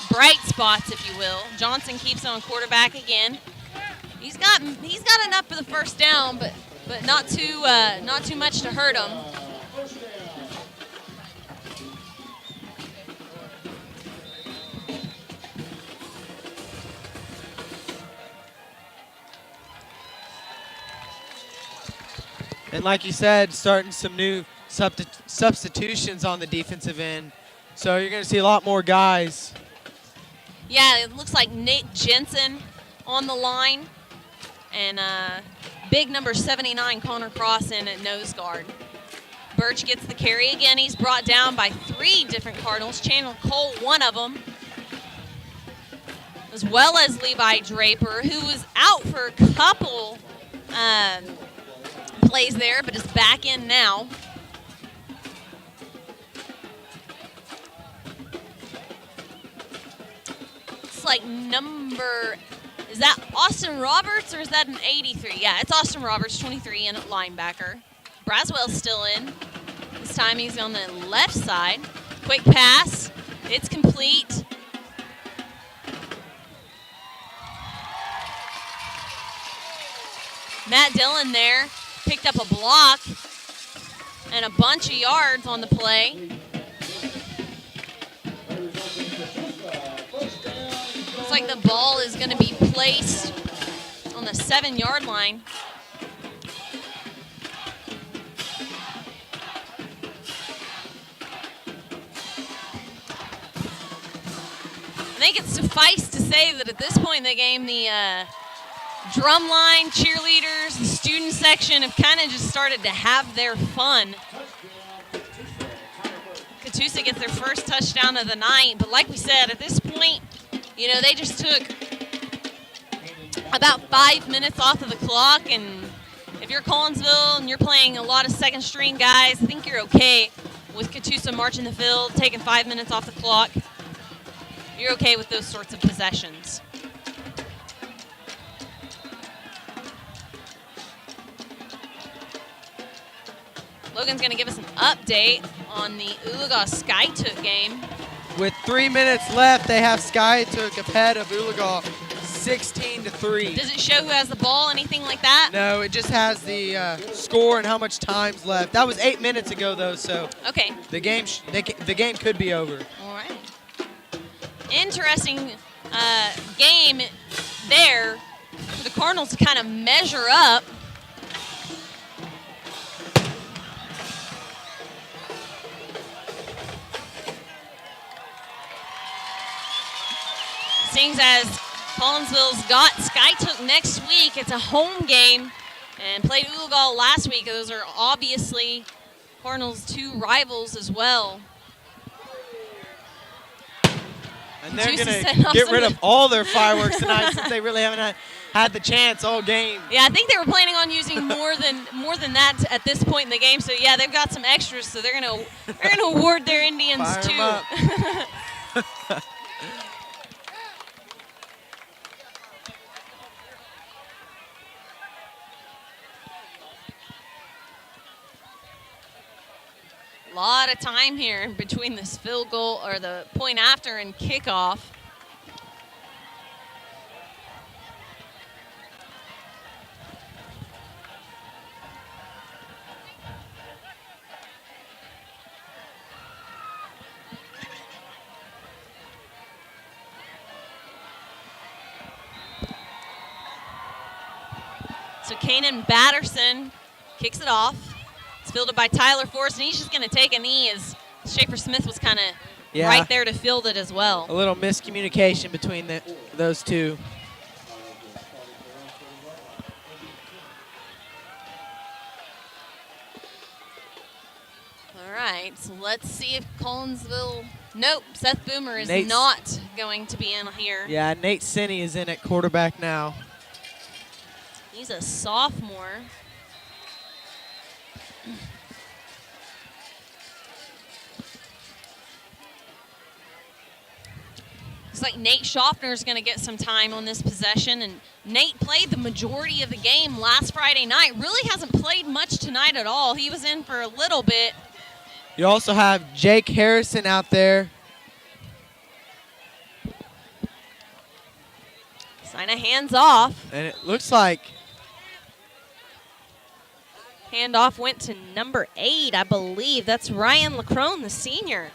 Bright spots, if you will. Johnson keeps on quarterback again. He's got enough for the first down, but not too much to hurt him. And like you said, starting some new substitutions on the defensive end. So you're going to see a lot more guys. Yeah, it looks like Nate Jensen on the line. And big number 79, Connor Crossan at nose guard. Birch gets the carry again. He's brought down by 3 different Cardinals. Chandler Cole, one of them. As well as Levi Draper, who was out for a couple plays there, but is back in now. It's like is that Austin Roberts or is that an 83? Yeah, it's Austin Roberts, 23, and linebacker. Braswell's still in. This time he's on the left side. Quick pass. It's complete. Matt Dillon there picked up a block and a bunch of yards on the play. Looks like the ball is going to be placed on the 7-yard line. I think it's suffice to say that at this point in the game, the drum line, cheerleaders, the student section have kind of just started to have their fun. Catoosa gets their first touchdown of the night, but like we said, at this point, you know, they just took about 5 minutes off of the clock, and if you're Collinsville and you're playing a lot of second-string guys, I think you're okay with Catoosa marching the field, taking 5 minutes off the clock. You're okay with those sorts of possessions. Logan's going to give us an update on the Oologah Skytook game. With 3 minutes left, they have Skytook ahead of Oologah 16-3. Does it show who has the ball, anything like that? No, it just has the score and how much time's left. That was 8 minutes ago, though, so Okay. the game could be over. All right. Interesting game there for the Cardinals to kind of measure up. Stings as Collinsville's got Skytook next week. It's a home game and played Oologah last week. Those are obviously Cardinals' two rivals as well. And they're Juicy going setting to off get some rid good- of all their fireworks tonight since they really haven't had the chance all game. Yeah, I think they were planning on using more than that at this point in the game. So yeah, they've got some extras. So they're gonna award their Indians Fire 'em too. up. A lot of time here between this field goal or the point after and kickoff. So Kanan Batterson kicks it off. It's fielded by Tyler Forrest, and he's just going to take a knee as Schaefer Smith was kind of right there to field it as well. A little miscommunication between those two. All right, so let's see if Collinsville. Nope, Seth Boomer is Nate's- not going to be in here. Yeah, Nate Sinney is in at quarterback now. He's a sophomore. Looks like Nate Schaffner is going to get some time on this possession, and Nate played the majority of the game last Friday night. Really hasn't played much tonight at all. He was in for a little bit. You also have Jake Harrison out there. Sign of hands off. And it looks like Handoff went to number 8, I believe. That's Ryan Lacrone, the senior.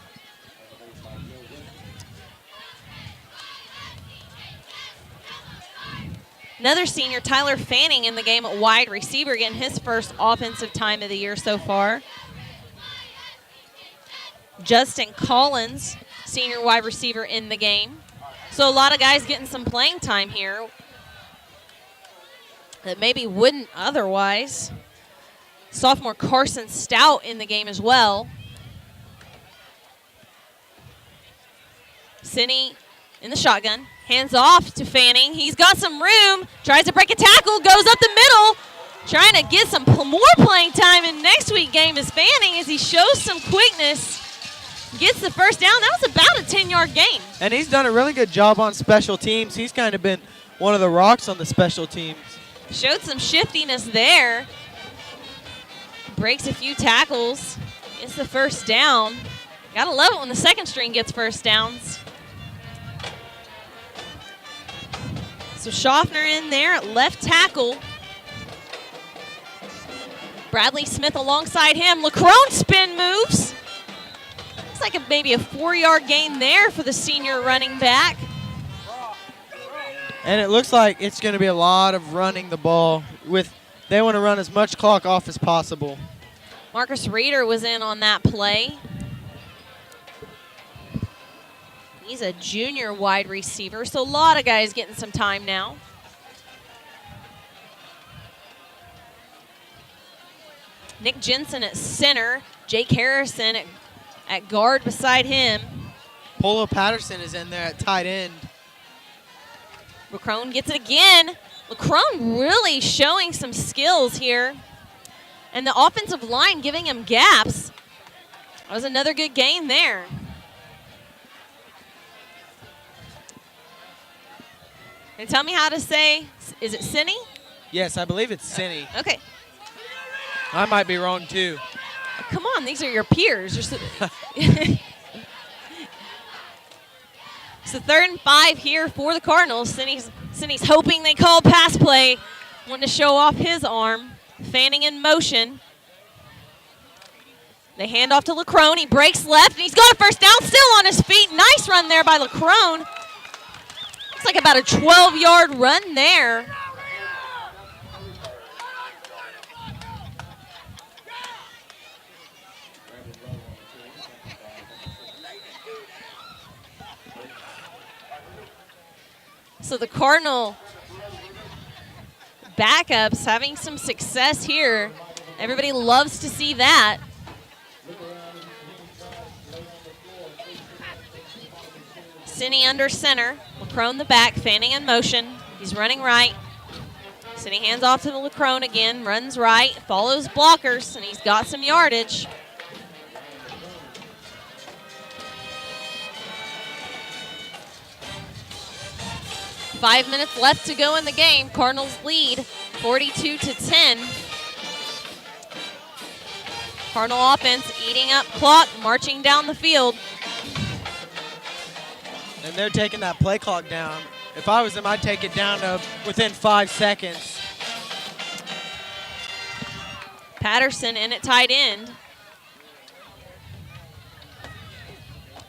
Another senior, Tyler Fanning, in the game at wide receiver, getting his first offensive time of the year so far. Justin Collins, senior wide receiver, in the game. So a lot of guys getting some playing time here that maybe wouldn't otherwise. Sophomore Carson Stout in the game as well. Sinney in the shotgun. Hands off to Fanning. He's got some room. Tries to break a tackle. Goes up the middle. Trying to get some more playing time in next week's game is Fanning as he shows some quickness. Gets the first down. That was about a 10-yard gain. And he's done a really good job on special teams. He's kind of been one of the rocks on the special teams. Showed some shiftiness there. Breaks a few tackles. Gets the first down. Gotta love it when the second string gets first downs. So Schaffner in there at left tackle. Bradley Smith alongside him. Lacrone spin moves. Looks like maybe a 4-yard gain there for the senior running back. And it looks like it's going to be a lot of running the ball. They want to run as much clock off as possible. Marcus Reeder was in on that play. He's a junior wide receiver, so a lot of guys getting some time now. Nick Jensen at center. Jake Harrison at guard beside him. Polo Patterson is in there at tight end. Lacrone gets it again. Lacrone really showing some skills here. And the offensive line giving him gaps. That was another good gain there. And tell me how to say, is it Sinney? Yes, I believe it's Sinney. Okay. I might be wrong too. Come on, these are your peers. So 3rd and 5 here for the Cardinals. Sinney's hoping they call pass play. Wanting to show off his arm. Fanning in motion. They hand off to Lacrone. He breaks left, and he's got a first down, still on his feet. Nice run there by Lacrone. Looks like about a 12-yard run there. So the Cardinal backups having some success here. Everybody loves to see that. Cindy under center. Lacrone the back, Fanning in motion. He's running right. Cindy hands off to the Lacrone again, runs right, follows blockers, and he's got some yardage. Five minutes left to go in the game. Cardinals lead 42-10. Cardinal offense eating up clock, marching down the field. And they're taking that play clock down. If I was them, I'd take it down to within 5 seconds. Patterson in at tight end.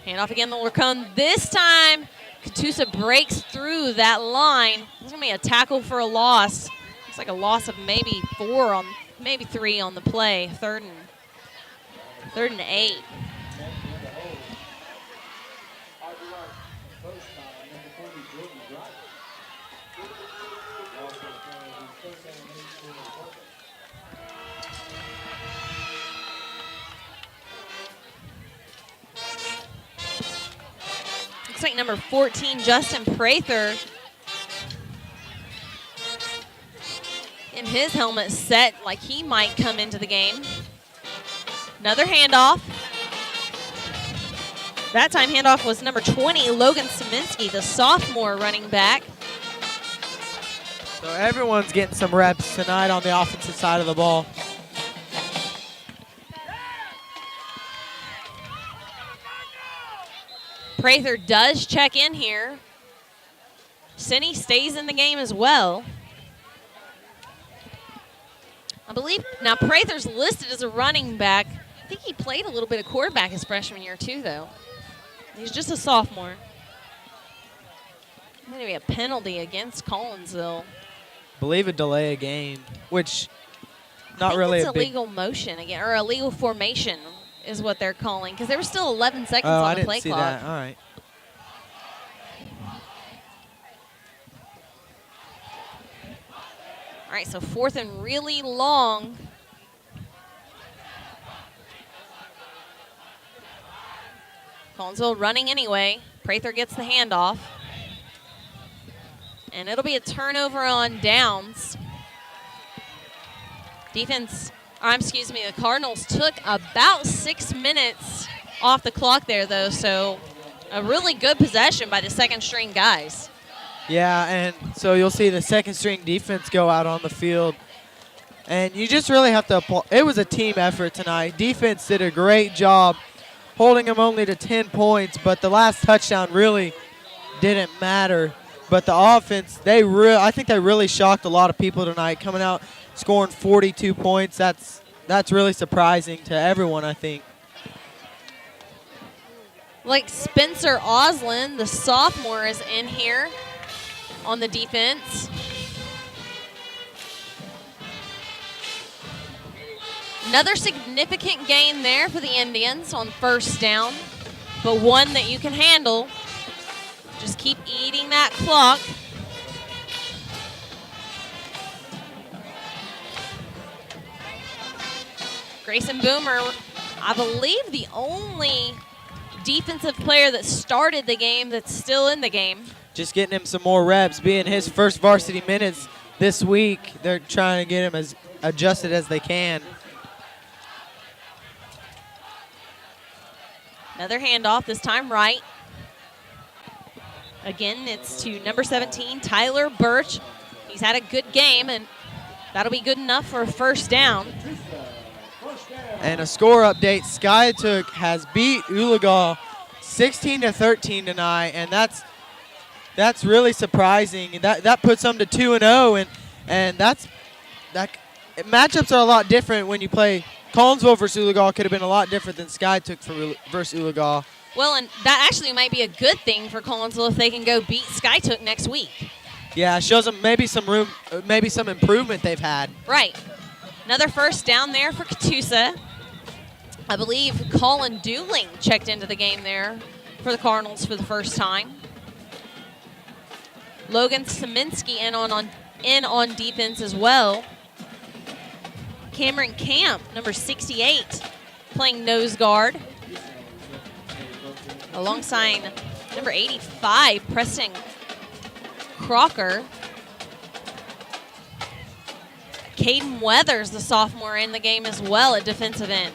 Hand off again to Lacrone. This time, Catoosa breaks through that line. There's going to be a tackle for a loss. Looks like a loss of maybe 3 on the play. Third and 8. Looks like number 14, Justin Prather, in his helmet set like he might come into the game. Another handoff. That time handoff was number 20, Logan Saminsky, the sophomore running back. So everyone's getting some reps tonight on the offensive side of the ball. Prather does check in here. Cindy stays in the game as well. I believe, now Prather's listed as a running back. I think he played a little bit of quarterback his freshman year too, though. He's just a sophomore. Maybe a penalty against Collinsville. Believe a delay a game, which I not think really it's a big. illegal motion again, or illegal formation is what they're calling, because there were still 11 seconds Oh, on I the didn't play see clock. that. All right. All right, so 4th and really long. Collinsville running anyway. Prather gets the handoff. And it'll be a turnover on downs. The Cardinals took about 6 minutes off the clock there, though, so a really good possession by the second-string guys. Yeah, and so you'll see the second-string defense go out on the field. And you just really have to applaud. It was a team effort tonight. Defense did a great job holding them only to 10 points, but the last touchdown really didn't matter. But the offense, I think they really shocked a lot of people tonight, coming out scoring 42 points. That's really surprising to everyone, I think. Like Spencer Oslin, the sophomore, is in here on the defense. Another significant gain there for the Indians on first down, but one that you can handle. Just keep eating that clock. Grayson Boomer, I believe the only defensive player that started the game that's still in the game. Just getting him some more reps, being his first varsity minutes this week. They're trying to get him as adjusted as they can. Another handoff, this time right. Again, it's to number 17, Tyler Birch. He's had a good game, and that'll be good enough for a first down. And a score update, Skiatook has beat Oologah 16-13 tonight, and that's really surprising. That puts them to 2-0, and matchups are a lot different when you play. Collinsville versus Oologah could have been a lot different than Skiatook versus Oologah. Well, and that actually might be a good thing for Collinsville if they can go beat Skiatook next week. Yeah, it shows them maybe some room, maybe some improvement they've had. Right. Another first down there for Catoosa. I believe Colin Dooling checked into the game there for the Cardinals for the first time. Logan Saminsky in on defense as well. Cameron Camp, number 68, playing nose guard. Alongside number 85, Preston Crocker. Caden Weathers, the sophomore, in the game as well at defensive end.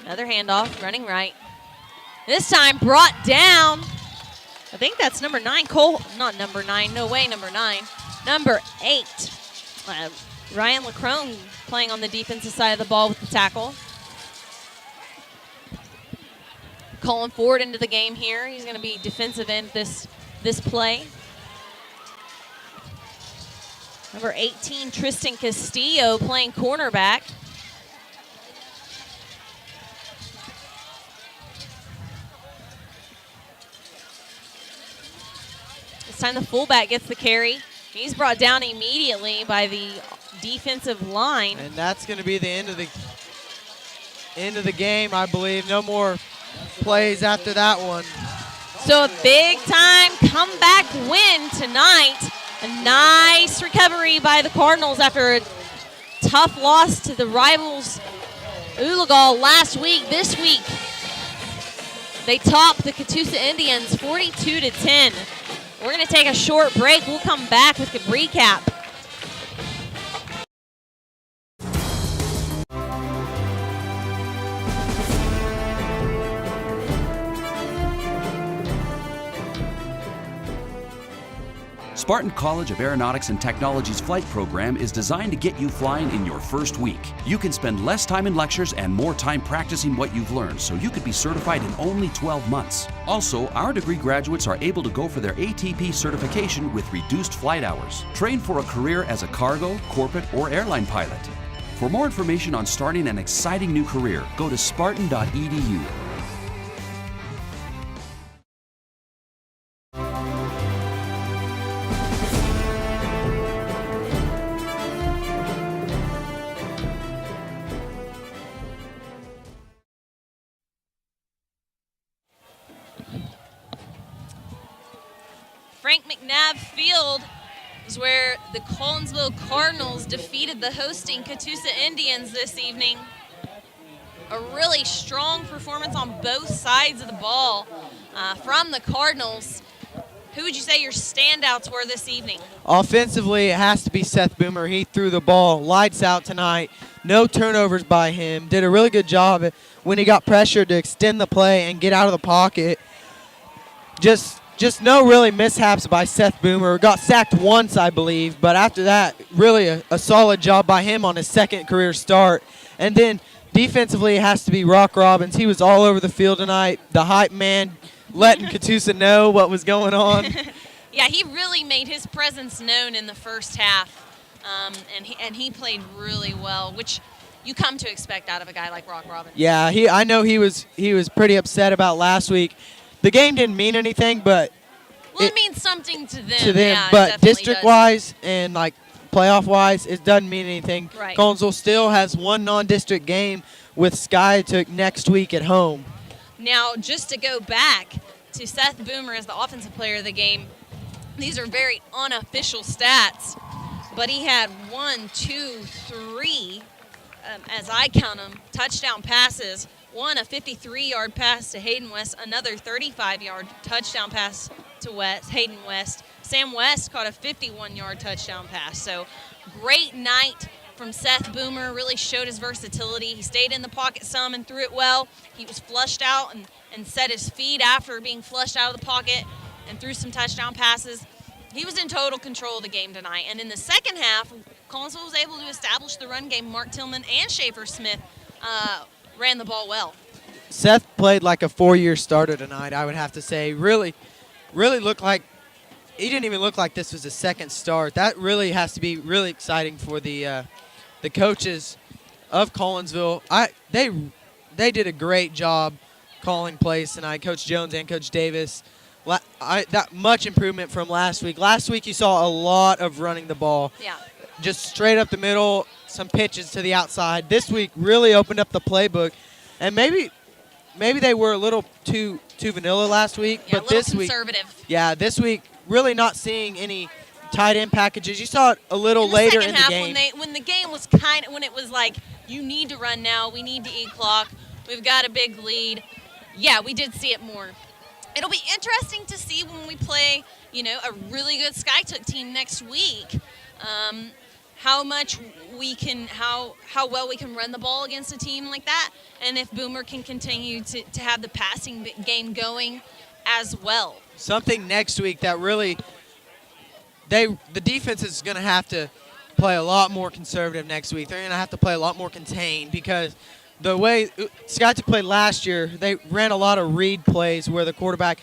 Another handoff, running right. This time brought down, I think that's number 9, Cole, not number 9, no way, number 9. Number 8, Ryan Lacrone playing on the defensive side of the ball with the tackle. Calling Ford into the game here. He's going to be defensive end this play. Number 18, Tristan Castillo playing cornerback. This time the fullback gets the carry. He's brought down immediately by the defensive line. And that's going to be the end of the game, I believe. No more plays after that one. So a big time comeback win tonight. A nice recovery by the Cardinals after a tough loss to the rivals Oologah last week. This week, they topped the Catoosa Indians 42-10. We're going to take a short break. We'll come back with a recap. Spartan College of Aeronautics and Technology's flight program is designed to get you flying in your first week. You can spend less time in lectures and more time practicing what you've learned, so you could be certified in only 12 months. Also, our degree graduates are able to go for their ATP certification with reduced flight hours. Train for a career as a cargo, corporate, or airline pilot. For more information on starting an exciting new career, go to spartan.edu. Frank McNabb Field is where the Collinsville Cardinals defeated the hosting Catoosa Indians this evening. A really strong performance on both sides of the ball from the Cardinals. Who would you say your standouts were this evening? Offensively, it has to be Seth Boomer. He threw the ball lights out tonight. No turnovers by him. Did a really good job when he got pressured to extend the play and get out of the pocket. Just no really mishaps by Seth Boomer. Got sacked once, I believe, but after that, really a solid job by him on his second career start. And then defensively, it has to be Rock Robbins. He was all over the field tonight. The hype man, letting Catoosa know what was going on. Yeah, he really made his presence known in the first half, and he played really well, which you come to expect out of a guy like Rock Robbins. Yeah, I know he was pretty upset about last week. The game didn't mean anything, but well, it means something to them. Yeah, but district-wise and like playoff-wise, it doesn't mean anything. Right. Collinsville still has one non-district game with Skiatook next week at home. Now, just to go back to Seth Boomer as the offensive player of the game, these are very unofficial stats, but he had 1, 2, 3, as I count them, touchdown passes. One, a 53-yard pass to Hayden West, another 35-yard touchdown pass to Hayden West. Sam West caught a 51-yard touchdown pass. So great night from Seth Boomer, really showed his versatility. He stayed in the pocket some and threw it well. He was flushed out and set his feet after being flushed out of the pocket and threw some touchdown passes. He was in total control of the game tonight. And in the second half, Collinsville was able to establish the run game. Mark Tillman and Schaefer Smith ran the ball well. Seth played like a 4-year starter tonight, I would have to say. Really looked like he didn't even look like this was a second start. That really has to be really exciting for the coaches of Collinsville. They did a great job calling plays tonight, Coach Jones and Coach Davis. That much improvement from last week. Last week you saw a lot of running the ball. Yeah. Just straight up the middle, some pitches to the outside. This week really opened up the playbook. And maybe maybe they were a little too vanilla last week, Yeah, a but little this week, conservative. yeah, this week really not seeing any tight end packages. You saw it a little In the later second in half, the game. when the game was when it was like, you need to run now, we need to eat clock, we've got a big lead. Yeah, we did see it more. It'll be interesting to see when we play, a really good SkyTook team next week. How much how well we can run the ball against a team like that, and if Boomer can continue to have the passing game going as well. Something next week that really the defense is going to have to play a lot more conservative next week. They're going to have to play a lot more contained because the way SkyTook played last year, they ran a lot of read plays where the quarterback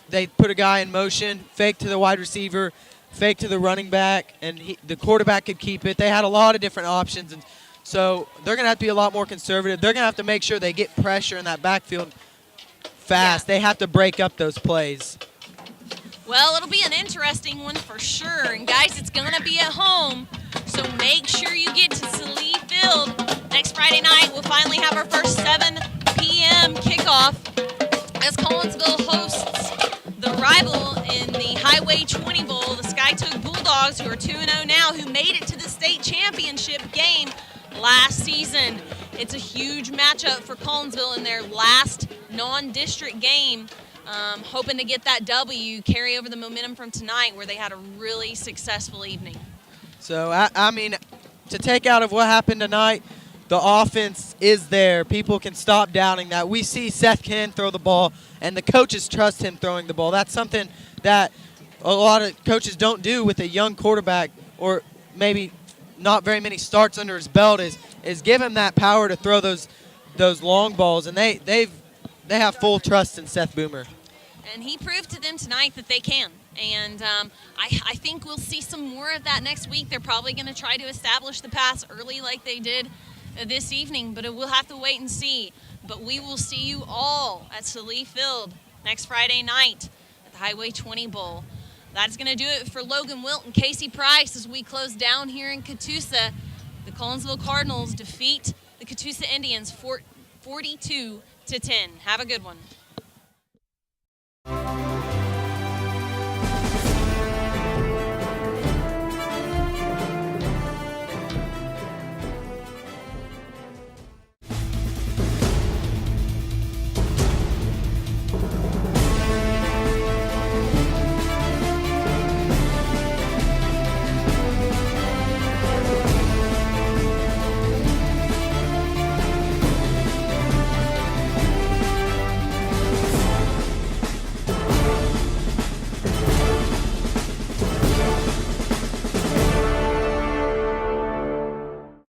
they put a guy in motion, fake to the wide receiver, fake to the running back, and the quarterback could keep it. They had a lot of different options, and so they're going to have to be a lot more conservative. They're going to have to make sure they get pressure in that backfield fast. Yeah. They have to break up those plays. Well, it'll be an interesting one for sure. And guys, it's going to be at home, so make sure you get to Salee Field. Next Friday night, we'll finally have our first 7 p.m. kickoff as Collinsville hosts the rival in the Highway 20 Bowl, the SkyTook Bulldogs, who are 2-0 now, who made it to the state championship game last season. It's a huge matchup for Collinsville in their last non-district game. Hoping to get that W, carry over the momentum from tonight where they had a really successful evening. So, I mean, to take out of what happened tonight, the offense is there. People can stop doubting that. We see Seth can throw the ball, and the coaches trust him throwing the ball. That's something that a lot of coaches don't do with a young quarterback, or maybe not very many starts under his belt, is give him that power to throw those long balls, and they have full trust in Seth Boomer. And he proved to them tonight that they can. And I think we'll see some more of that next week. They're probably going to try to establish the pass early like they did this evening, but we'll have to wait and see. But we will see you all at Salee Field next Friday night at the Highway 20 Bowl. That's going to do it for Logan Wilt and Casey Price as we close down here in Catoosa. The Collinsville Cardinals defeat the Catoosa Indians 42-10. Have a good one.